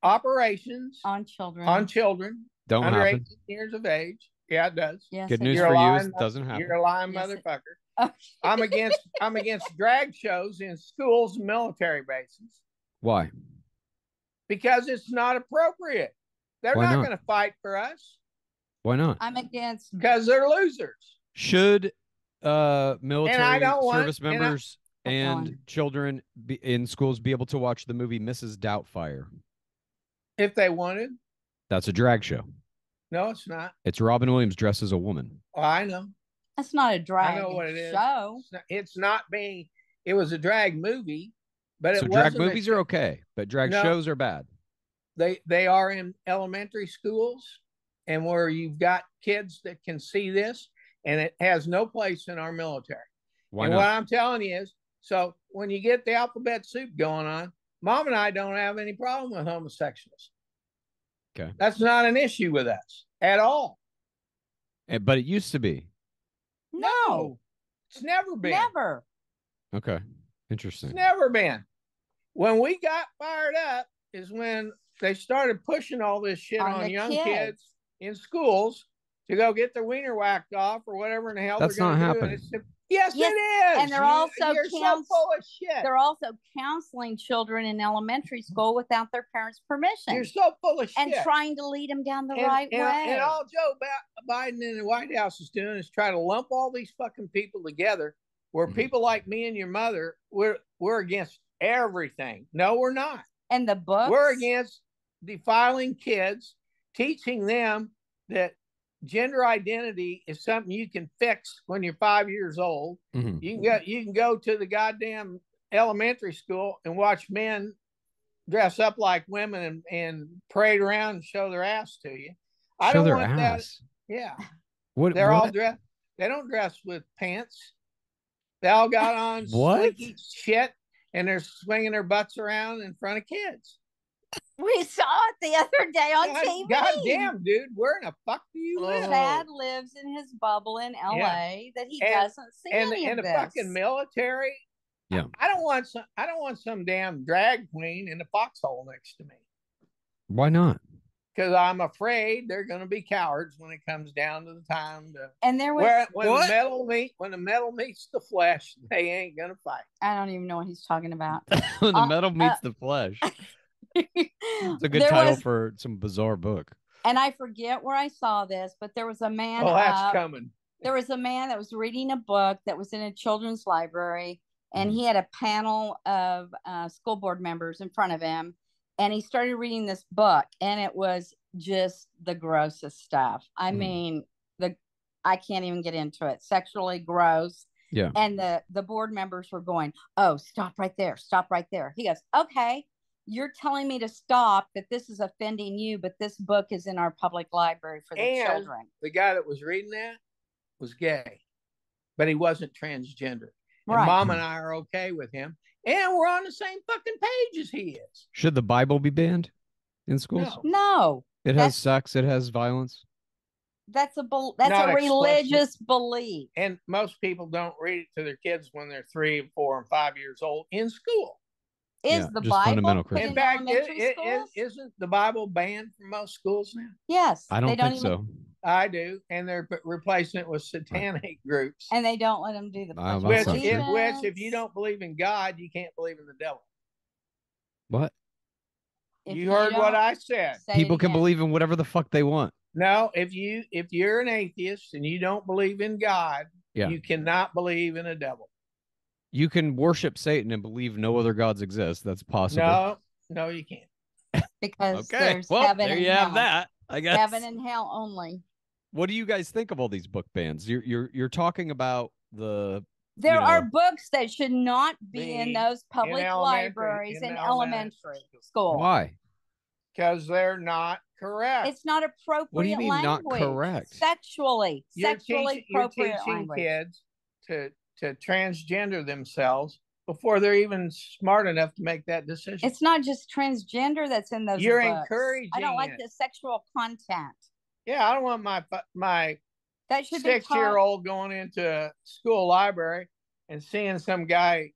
operations on children. Don't under happen. 18 years of age. Yeah, it does. Yes, good news for you is it doesn't happen. You're a lying motherfucker. I'm against drag shows in schools and military bases. Why? Because it's not appropriate. They're not going to fight for us. Why not? I'm against, because they're losers. Should military service members and children in schools be able to watch the movie Mrs. Doubtfire? If they wanted. That's a drag show. No, it's not. It's Robin Williams dressed as a woman. Oh, I know. That's not a drag I know what it is. show. It was a drag movie, but it wasn't. So drag movies are okay, but drag shows are bad. They are in elementary schools and where you've got kids that can see this, and it has no place in our military. Why not? What I'm telling you is, so when you get the alphabet soup going on, Mom and I don't have any problem with homosexuals. Okay. That's not an issue with us at all. But it used to be. No, it's never been. Never. Okay. Interesting. It's never been. When we got fired up is when they started pushing all this shit on young kids in schools to go get their wiener whacked off or whatever in the hell that's they're going to do. Happening. Yes, it is. And they're also so full of shit. They're also counseling children in elementary school without their parents' permission. You're so full of shit. And trying to lead them down the right way. And all Joe Biden and the White House is doing is try to lump all these fucking people together where people like me and your mother, we're against everything. No, we're not. And the books? We're against defiling kids, teaching them that gender identity is something you can fix when you're 5 years old. Mm-hmm. You can go to the goddamn elementary school and watch men dress up like women and parade around and show their ass to you. I don't want that. Yeah. They're all dressed. They don't dress with pants. They all got on slinky shit and they're swinging their butts around in front of kids. We saw it the other day on TV. God damn, dude, where in the fuck do you live? Dad lives in his bubble in LA that he doesn't see any of this. And the fucking military. Yeah, I don't want some damn drag queen in the foxhole next to me. Why not? Because I'm afraid they're going to be cowards when it comes down to the time to. And there was when the metal meets the flesh, they ain't going to fight. I don't even know what he's talking about. When the metal meets the flesh. It's a good title for some bizarre book. And I forget where I saw this, but there was a man. Oh, that's coming. There was a man that was reading a book that was in a children's library, and he had a panel of school board members in front of him, and he started reading this book, and it was just the grossest stuff. I mean, I can't even get into it. Sexually gross. Yeah. And the board members were going, "Oh, stop right there. Stop right there." He goes, "Okay. You're telling me to stop, that this is offending you, but this book is in our public library for the children." The guy that was reading that was gay, but he wasn't transgender. Right. And Mom and I are okay with him. And we're on the same fucking page as he is. Should the Bible be banned in schools? No. It has sex. It has violence. That's a Not religious belief. And most people don't read it to their kids when they're 3, 4, and 5 years old in school. Is the Bible put in fact, isn't the Bible banned from most schools now? Yes. I don't think so. I do, and they're replacing it with satanic groups. And they don't let them do the which, if you don't believe in God, you can't believe in the devil. What? You heard what I said. People can believe in whatever the fuck they want. No, if you're an atheist and you don't believe in God, you cannot believe in a devil. You can worship Satan and believe no other gods exist. That's possible. No, you can't. Because there's heaven there and you hell. have that. I guess heaven and hell only. What do you guys think of all these book bans? You're talking about the. There are books that should not be in those public libraries in elementary school. Why? Because they're not correct. It's not appropriate. What do you mean language. Not correct? Sexually appropriate you're teaching language. Kids to transgender themselves before they're even smart enough to make that decision. It's not just transgender that's in those You're books. encouraging I don't like the sexual content. Yeah, I don't want my that should 6-year-old going into a school library and seeing some guy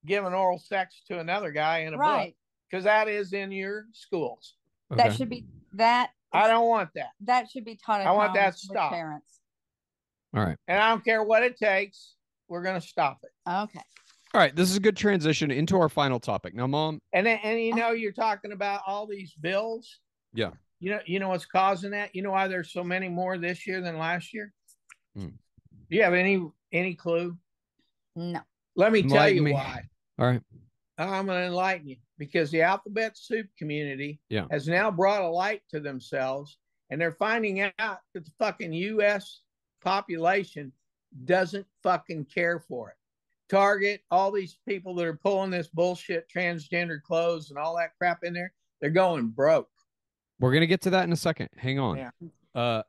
giving oral sex to another guy in a book, because that is in your schools. Okay. That should be that. I don't want that. That should be taught at I want that stopped. Parents. All right. And I don't care what it takes. We're going to stop it. Okay. All right. This is a good transition into our final topic. Now, Mom. And you're talking about all these bills. Yeah. You know what's causing that? You know why there's so many more this year than last year? Do you have any clue? No. Let me tell you why. All right. I'm going to enlighten you, because the alphabet soup community has now brought a light to themselves, and they're finding out that the fucking U.S. population doesn't fucking care for it. Target, all these people that are pulling this bullshit transgender clothes and all that crap in there, they're going broke. We're going to get to that in a second. Hang on. Yeah.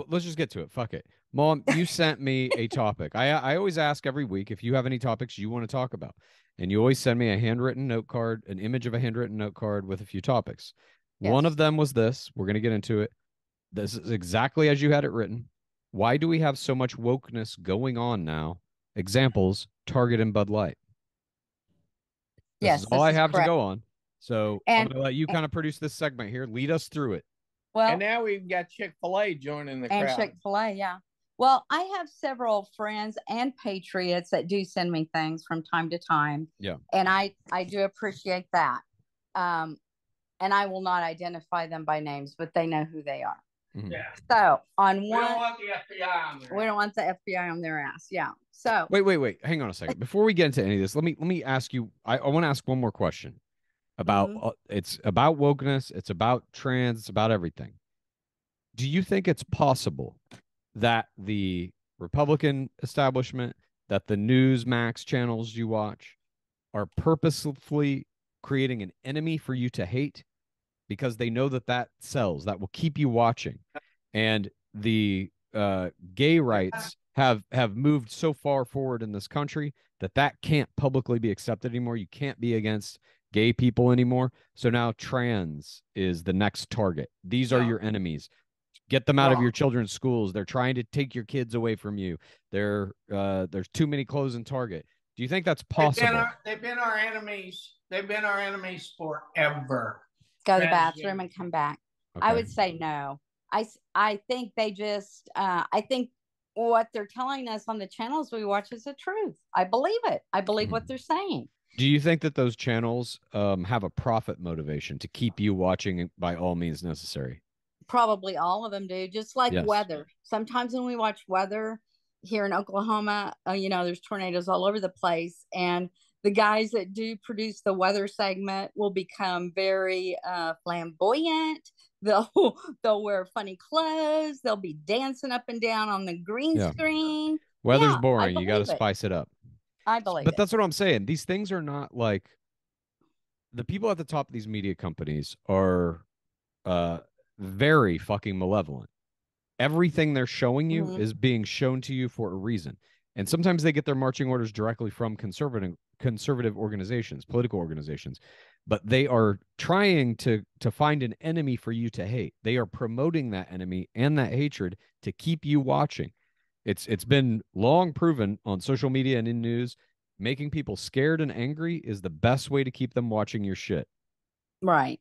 Let's just get to it. Fuck it. Mom, you sent me a topic. I always ask every week if you have any topics you want to talk about. And you always send me a handwritten note card, an image of a handwritten note card with a few topics. Yes. One of them was this. We're going to get into it. This is exactly as you had it written. Why do we have so much wokeness going on now? Examples, Target and Bud Light. This is all I have to go on. So I'm going to let you kind of produce this segment here. Lead us through it. Well, and now we've got Chick-fil-A joining the crowd. And Chick-fil-A, yeah. Well, I have several friends and patriots that do send me things from time to time. Yeah. And I do appreciate that. And I will not identify them by names, but they know who they are. Mm-hmm. Yeah. So on we one, don't want the FBI on their we don't want the FBI on their ass. Yeah. So wait. Hang on a second. Before we get into any of this, let me ask you. I want to ask one more question about it's about wokeness. It's about trans. It's about everything. Do you think it's possible that the Republican establishment, that the Newsmax channels you watch, are purposefully creating an enemy for you to hate because they know that sells, that will keep you watching? And the gay rights have moved so far forward in this country that can't publicly be accepted anymore. You can't be against gay people anymore. So now trans is the next target. These are your enemies. Get them out of your children's schools. They're trying to take your kids away from you. There's too many clothes in Target. Do you think that's possible? They've been our enemies. They've been our enemies forever. Go to the bathroom and come back. Okay. I would say no. I think they just I think what they're telling us on the channels we watch is the truth. I believe it. I believe what they're saying. Do you think that those channels have a profit motivation to keep you watching by all means necessary? Probably all of them do, just like weather. Sometimes when we watch weather here in Oklahoma, there's tornadoes all over the place. And the guys that do produce the weather segment will become very flamboyant. They'll wear funny clothes. They'll be dancing up and down on the green screen. Weather's boring. You got to spice it up. I believe But that's what I'm saying. These things are not like the people at the top of these media companies are very fucking malevolent. Everything they're showing you is being shown to you for a reason. And sometimes they get their marching orders directly from conservative organizations, political organizations. but they are trying to find an enemy for you to hate. They are promoting that enemy and that hatred to keep you watching. It's been long proven on social media and in news, making people scared and angry is the best way to keep them watching your shit. Right.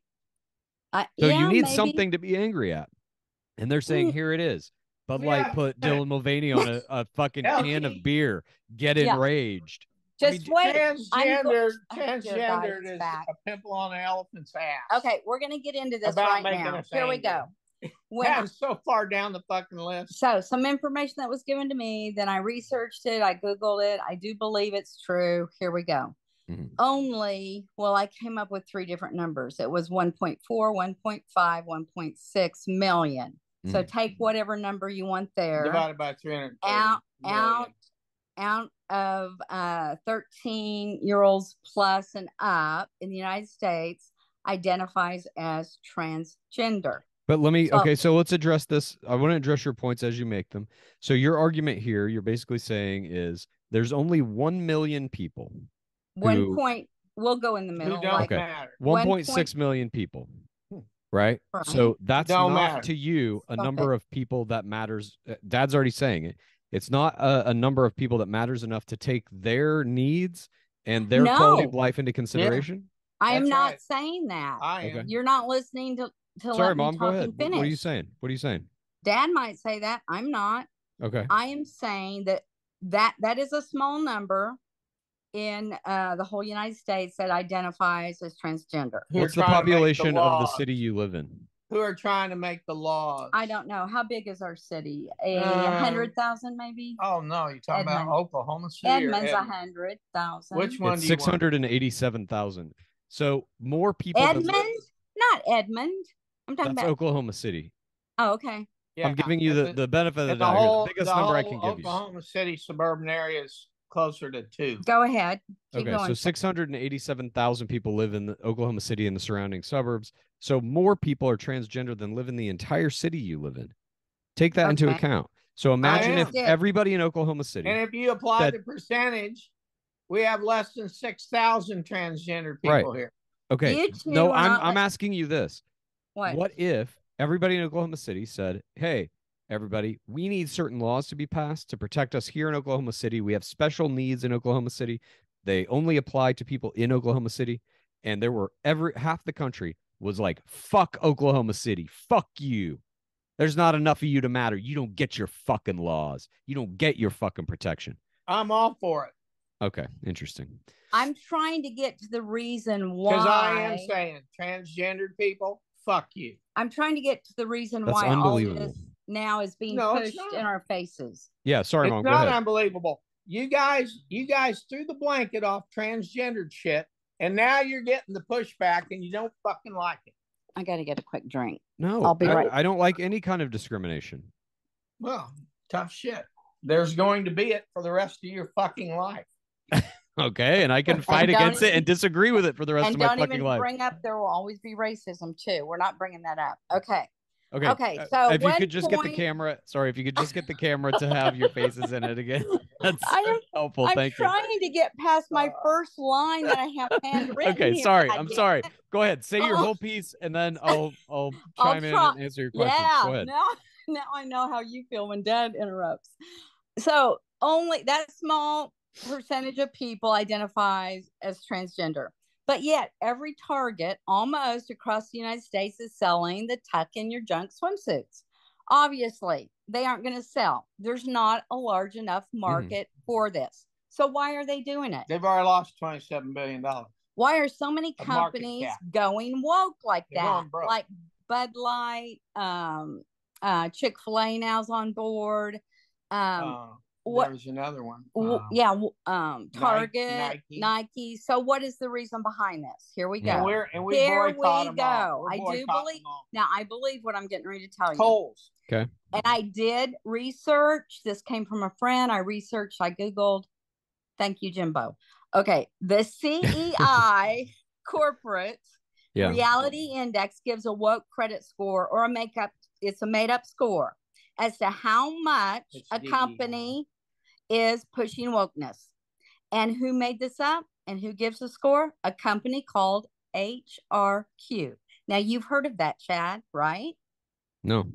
So yeah, you need maybe something to be angry at. And they're saying, here it is. Bud Light put Dylan Mulvaney on a fucking can of beer. Get enraged. Just wait. Transgendered is a pimple on an elephant's ass. Okay, we're going to get into this right now. Here we go. I'm so far down the fucking list. So some information that was given to me, then I researched it, I Googled it. I do believe it's true. Here we go. I came up with 3 different numbers. It was 1.4, 1.5, 1.6 million. So take whatever number you want there. Divided by 300. Out of 13-year-olds plus and up in the United States identifies as transgender. But so let's address this. I want to address your points as you make them. So your argument here, you're basically saying is there's only 1 million people. We'll go in the middle. 1.6 million people. Right? So that's not to you a number of people that matters. Dad's already saying it. It's not a number of people that matters enough to take their needs and their quality of life into consideration. I am not saying that. You're not listening to Sorry, Mom, go ahead. What are you saying? What are you saying? Dad might say that. I'm not. Okay. I am saying that is a small number in the whole United States that identifies as transgender. What's the population of the city you live in? Who are trying to make the laws? I don't know. How big is our city? 100,000 maybe? Oh, no. You're talking about Oklahoma City? Edmond's 100,000. Which one? It's 687,000. So more people. Edmond? Not Edmond. I'm talking about Oklahoma City. Oh, okay. Yeah, I'm giving you the benefit of the doubt. The biggest number I can give you. Oklahoma City suburban area is closer to 2. Go ahead. Keep going. So 687,000 people live in Oklahoma City and the surrounding suburbs. So more people are transgender than live in the entire city you live in. Take that into account. So imagine if everybody in Oklahoma City. And if you apply the percentage, we have less than 6,000 transgender people here. Okay. No, I'm asking you this. What if everybody in Oklahoma City said, hey, everybody, we need certain laws to be passed to protect us here in Oklahoma City. We have special needs in Oklahoma City. They only apply to people in Oklahoma City. And there were half the country was like, fuck Oklahoma City. Fuck you. There's not enough of you to matter. You don't get your fucking laws. You don't get your fucking protection. I'm all for it. Okay. Interesting. I'm trying to get to the reason why. Because I am saying transgendered people, fuck you. I'm trying to get to the reason why all this now is being pushed in our faces. Yeah, sorry, Mom. It's not unbelievable. You guys threw the blanket off transgendered shit, and now you're getting the pushback, and you don't fucking like it. I got to get a quick drink. No, I'll be right. I don't like any kind of discrimination. Well, tough shit. There's going to be it for the rest of your fucking life. Okay, and I can fight against it and disagree with it for the rest of my fucking life. And don't even bring up there will always be racism too. We're not bringing that up. Okay. So if you could just get the camera, if you could just get the camera to have your faces in it again, that's helpful. Thank you. I'm trying to get past my first line that I have handwritten. Okay, sorry. I'm sorry. Go ahead, say your whole piece, and then I'll chime in and answer your questions. Go ahead. Now I know how you feel when Dad interrupts. So only that small percentage of people identifies as transgender. But yet every Target almost across the United States is selling the tuck in your junk swimsuits. Obviously, they aren't going to sell. There's not a large enough market for this. So why are they doing it? They've already lost $27 billion. Why are so many companies going woke like that? Like Bud Light, Chick-fil-A now's on board. There's another one. Target, Nike. So what is the reason behind this? Here we go. Here we go. I believe what I'm getting ready to tell you. Kohl's. Okay. And I did research. This came from a friend. I Googled. Thank you, Jimbo. Okay. The CEI corporate reality index gives a woke credit score or it's a made up score as to how much a company is pushing wokeness. And who made this up and who gives the score? A company called HRQ. Now, you've heard of that, Chad, right? No.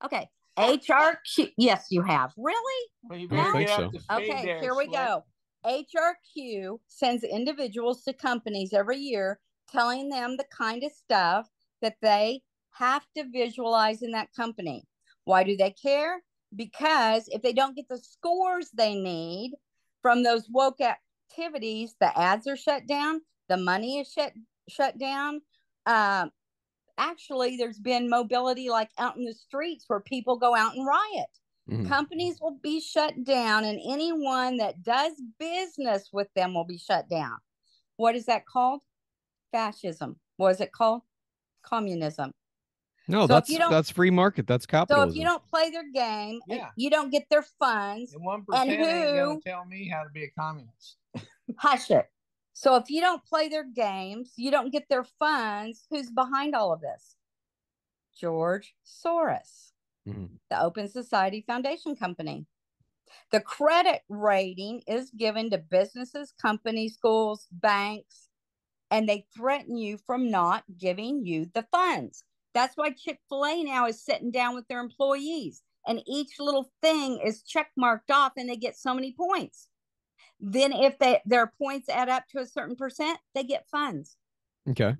Okay. HRQ. Yes, you have. Really? Well, you I don't better think get so. up to speed Okay, there, here we Slick. go. HRQ sends individuals to companies every year telling them the kind of stuff that they have to visualize in that company. Why do they care? Because if they don't get the scores they need from those woke activities, the ads are shut down, the money is shut down. Actually, there's been mobility like out in the streets where people go out and riot. Mhm. Companies will be shut down, and anyone that does business with them will be shut down. What is that called? Fascism. What is it called? Communism. No, So if you don't- that's free market. That's So capitalism. if you don't play their game, Yeah. you don't get their funds. And 1% And ain't who- going to tell me how to be a communist. Hush it. So if you don't play their games, you don't get their funds. Who's behind all of this? George Soros, Mhm. the Open Society Foundation Company. The credit rating is given to businesses, companies, schools, banks, and they threaten you from not giving you the funds. That's why Chick-fil-A now is sitting down with their employees, and each little thing is check marked off, and they get so many points. Then if their points add up to a certain percent, they get funds Okay.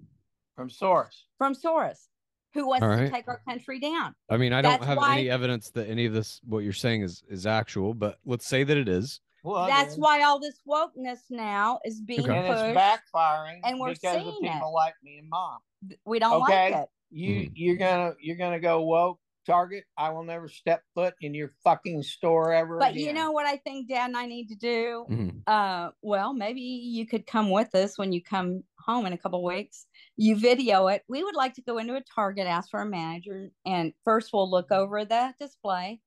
From Soros. from Soros, who wants All to right. take our country down. I mean, I don't That's have why- any evidence that any of this, what you're saying is actual, but let's say that it is. Well, That's why all this wokeness now is being Okay. and it's pushed. backfiring and we're because of seeing people it. like me and Mom. We don't Okay. like it. You're gonna go woke, Target. I will never step foot in your fucking store ever But again. you know what I think Dad and I need to do? Mhm. Well, maybe you could come with us when you come home in a couple weeks. You video it. We would like to go into a Target, ask for a manager, and first we'll look over the display,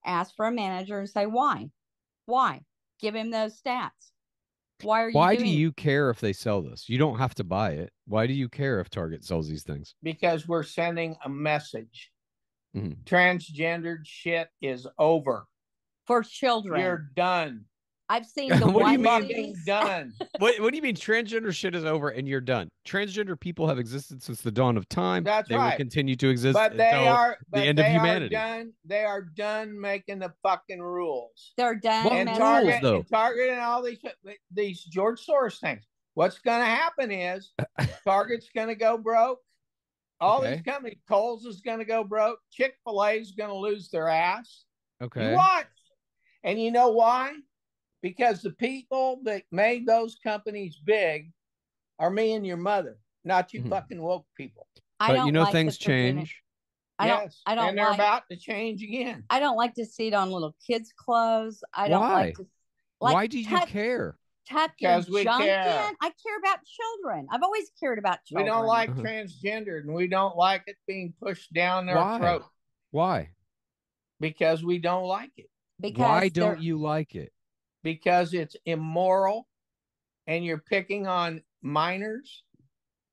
ask for a manager, and say why. Give him those stats. Why do you care if they sell this? You don't have to buy it. Why do you care if Target sells these things? Because we're sending a message. Mhm. Transgendered shit is over. for children? You're done. I've seen the What do you mean? Fucking done. What do you mean transgender shit is over and you're done? Transgender people have existed since the dawn of time. That's they right. will continue to exist But they until are the end of humanity. They are done making the fucking rules. They're done. What And rules, Target, though? and Target and all these George Soros things. What's going to happen is Target's going to go broke. All these companies, Kohl's is going to go broke. Chick-fil-A is going to lose their ass. Okay. You watch. And you know why? Because the people that made those companies big are me and your mother, not you fucking woke people. But you know things change. Yes, I don't and they're like, about to change again. I don't like to see it on little kids' clothes. I don't like to. Why do you care? Tuck your Because we junk care. in. I care about children. I've always cared about We children. don't like transgendered, and we don't like it being pushed down their throat. Why? Because we don't like it. Because why don't you like it? Because it's immoral, and you're picking on minors.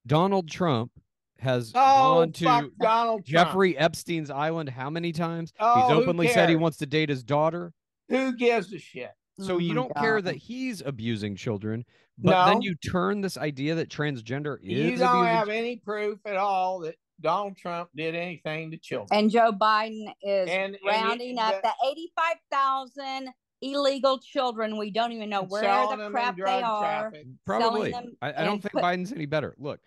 Donald Trump has gone gone to Donald Jeffrey Epstein's island how many times? Oh, he's openly said he wants to date his daughter. Who gives a shit? So you don't care that he's abusing children, but No. then you turn this idea that transgender is You don't abusing have any proof at all that Donald Trump did anything to children. And Joe Biden is And rounding up the 85,000 illegal children. We don't even know where the crap they are. Probably. Them I don't think Biden's any better. Look,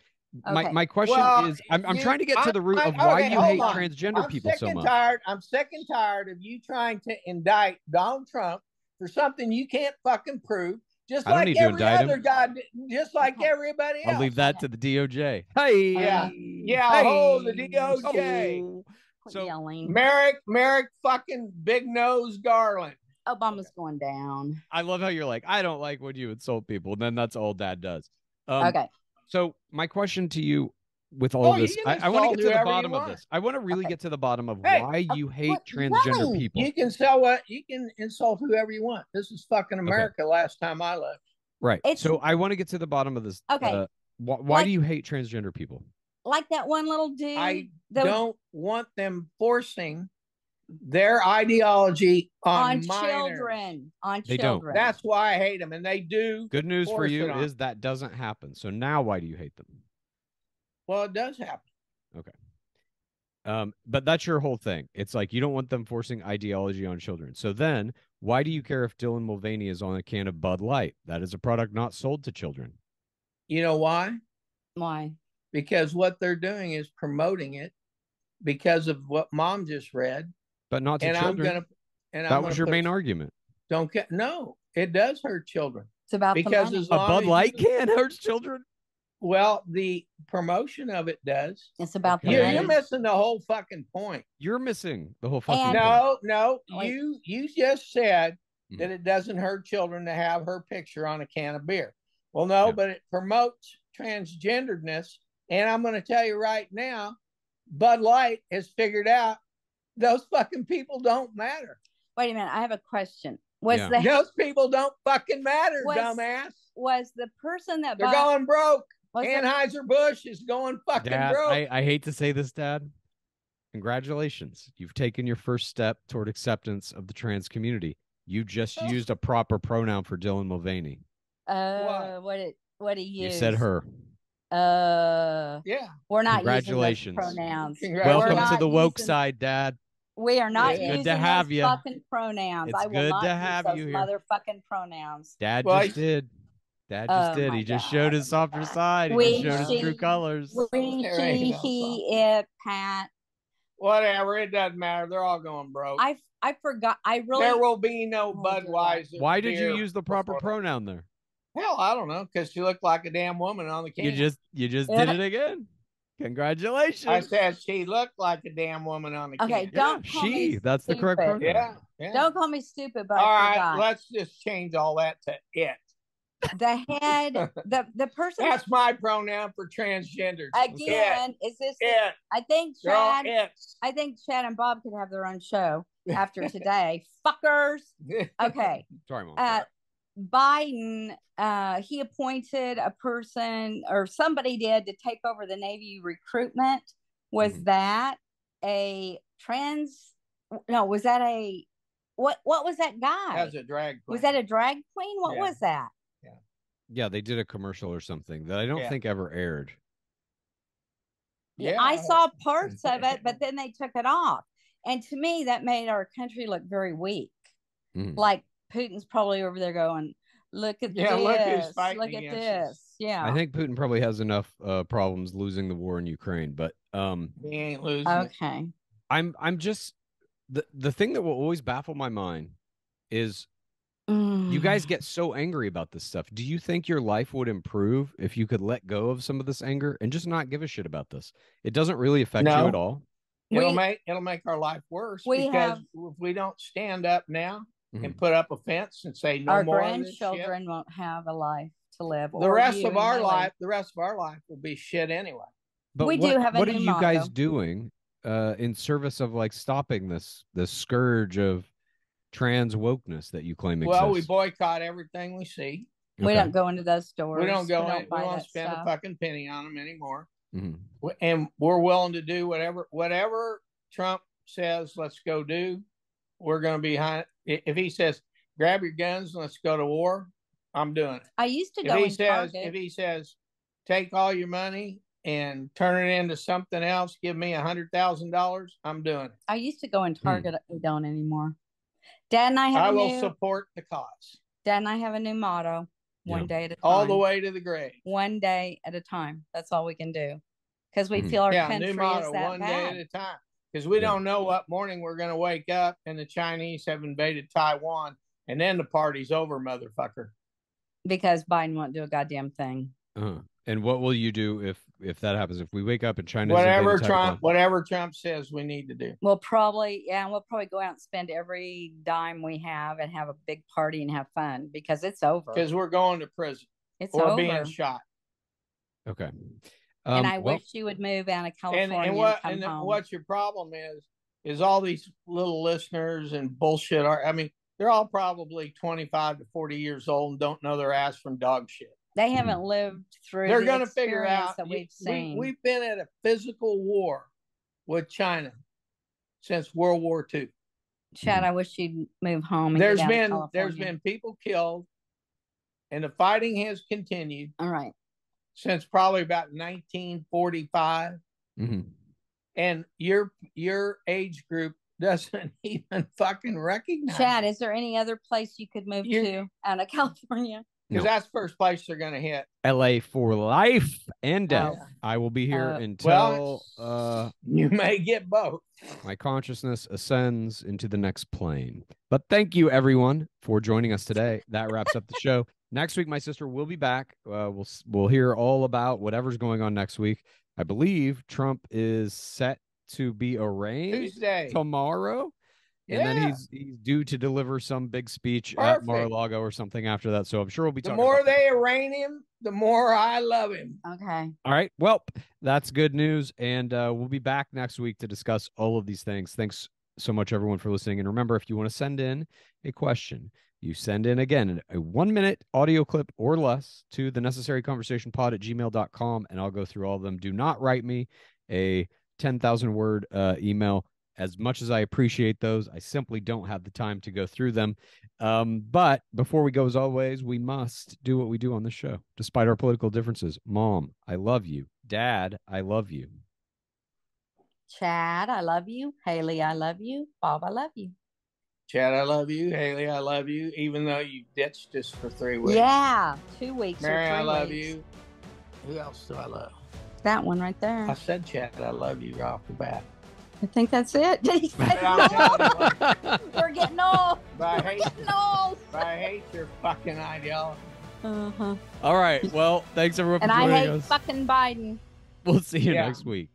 Okay. my question is, I'm trying to get to the root of why you hate transgender people so much. I'm sick and tired of you trying to indict Donald Trump for something you can't fucking prove. Just I don't like need to every indict other him. guy, just like everybody else. I'll leave that to the DOJ. Hey, Yeah, hey. oh, the DOJ. Oh. So yelling. Merrick fucking Big Nose Garland. Obama's going down. I love how you're like, I don't like when you insult people, and then that's all Dad does. Okay. So my question to you with all of this, I want to get to the bottom of this. I want to really get to the bottom of why you hate transgender people. You can insult whoever you want. This is fucking America. Last time I left. Right. So I want to get to the bottom of this. Okay. Why do you hate transgender people? Like that one little dude. I don't want them forcing their ideology on children. On they children. don't. That's why I hate them, and they do. Good news for you is that doesn't happen. So now why do you hate them? Well, it does happen. Okay. But that's your whole thing. It's like you don't want them forcing ideology on children. So then why do you care if Dylan Mulvaney is on a can of Bud Light? That is a product not sold to children. You know why? Why? Because what they're doing is promoting it because of what Mom just read. But not to and children. That was your main argument. Don't get no. It does hurt children. It's about because the money. as long A Bud as Light can hurts children. Well, the promotion of it does. It's about the You're money. missing the whole fucking point. You're missing the whole fucking And- point. No. Wait. You just said that it doesn't hurt children to have her picture on a can of beer. Well, no, Yeah. but it promotes transgenderedness. And I'm going to tell you right now, Bud Light has figured out those fucking people don't matter. Wait a minute. I have a question. Was Yeah. the Those people don't fucking matter, Was- dumbass. was the person that They're bought going broke. was the- Anheuser-Busch is going fucking Dad, broke. I hate to say this, Dad. Congratulations. You've taken your first step toward acceptance of the trans community. You just used a proper pronoun for Dylan Mulvaney. what he used? You said her. Yeah. We're not using those Congratulations. pronouns. Congratulations. We're Welcome to not the woke using- side, Dad. We are not It's good using to have those ya. fucking pronouns. It's I will good not to use have those you here. motherfucking pronouns. Dad Well, just did. Dad just Oh did. my He just God. showed his softer side. He We, just showed his true she- colors. We, There ain't she, no he, it, Pat. Whatever. It doesn't matter. They're all going broke. I forgot. I really. There will be no Oh, dear Budweiser. Why did you beer use the proper before- pronoun there? Hell, I don't know. Because she looked like a damn woman on the can. You just did it again. Congratulations. I said she looked like a damn woman on the can. Okay, don't call me she. That's the correct stupid. pronoun. Yeah. Don't call me stupid, but All I right. forgot. Let's just change all that to it. The head, the person That's my pronoun for transgenders. again. Is this? It. I think They're all Chad. it's. I think Chad and Bob could have their own show after today. Fuckers. Okay. Sorry, Mom. Biden, he appointed a person, or somebody did, to take over the Navy recruitment. Was that a trans? No, was that a what was that guy? As a drag queen. Was that a drag queen? What Yeah. was that? Yeah, they did a commercial or something that I don't think ever aired. Yeah. I saw parts of it, but then they took it off. And to me, that made our country look very weak. Mhm. Like Putin's probably over there going, look at Yeah, this. look who's fighting Look at against this. us. Yeah. I think Putin probably has enough problems losing the war in Ukraine, but He ain't losing. it. Okay. I'm just the thing that will always baffle my mind is you Mm. guys get so angry about this stuff. Do you think your life would improve if you could let go of some of this anger and just not give a shit about this? It doesn't really affect No. you at all. It'll We- make our life worse we because have- if we don't stand up now Mhm. and put up a fence and say no Our more of this shit, grandchildren won't have a life to live. the or rest you of and our Millie. life will be shit anyway. But We what, do have a what are new you guys motto. doing in service of like stopping this scourge of trans wokeness that you claim exists? Well, we boycott everything we see. We Okay. don't go into those stores. We don't go. We buy won't that spend stuff. a fucking penny on them anymore. Mhm. And we're willing to do whatever Trump says. Let's go do. We're going to be behind. If he says grab your guns, let's go to war, I'm doing it. I used to go in Target. If he says take all your money and turn it into something else, give me $100,000, I'm doing it. I used to go in Target. We don't anymore. Dad and I have I a will new. support the cause Dad and I have a new motto: one Yeah. day at a time. all the way to the grave. One day at a time. That's all we can do, because we Mhm. feel our Yeah, country new motto, is that one day bad. at a time. Because we Yeah. don't know what morning we're going to wake up and the Chinese have invaded Taiwan, and then the party's over, motherfucker. Because Biden won't do a goddamn thing. And what will you do if that happens? If we wake up and China's Whatever invaded Taiwan? whatever Trump says we need to do. We'll probably go out and spend every dime we have and have a big party and have fun, because it's over. Because we're going to prison It's or over. being shot. Okay. And I well, wish you would move out of California And come home. what your problem is all these little listeners and bullshit are. I mean, they're all probably 25 to 40 years old and don't know their ass from dog shit. They haven't lived through They're the going to figure experience out that we've seen. we've been at a physical war with China since World War II. Chad, I wish you'd move home. And There's get out of been California. people killed, and the fighting has continued. All right. since probably about 1945. Mm-hmm. And your age group doesn't even fucking recognize Chad, it. is there any other place you could move to out of California? Because that's first place they're going to hit. LA for life and death. Oh. I will be here until you may get both. My consciousness ascends into the next plane. But thank you, everyone, for joining us today. That wraps up the show. Next week, my sister will be back. We'll hear all about whatever's going on next week. I believe Trump is set to be arraigned Tuesday tomorrow. Yeah. And then he's due to deliver some big speech at Mar-a-Lago or something after that. So I'm sure we'll be talking about the more they arraign him, the more I love him. Okay. All right. Well, that's good news. And we'll be back next week to discuss all of these things. Thanks so much, everyone, for listening. And remember, if you want to send in a question, you send in, again, a 1-minute audio clip or less to thenecessaryconversationpod at gmail.com, and I'll go through all of them. Do not write me a 10,000-word email. As much as I appreciate those, I simply don't have the time to go through them. But before we go, as always, we must do what we do on this show, despite our political differences. Mom, I love you. Dad, I love you. Chad, I love you. Haley, I love you. Bob, I love you. Chad, I love you. Haley, I love you. Even though you ditched us for 3 weeks. Yeah, 2 weeks. Mary, or 3 I love weeks. you. Who else do I love? That one right there. I said, Chad, I love you right off the bat. I think that's it. We're getting old. We're getting old. But I hate your fucking ideology. Uh-huh. All right. Well, thanks everyone for and joining us. And I hate fucking Biden. We'll see you next week.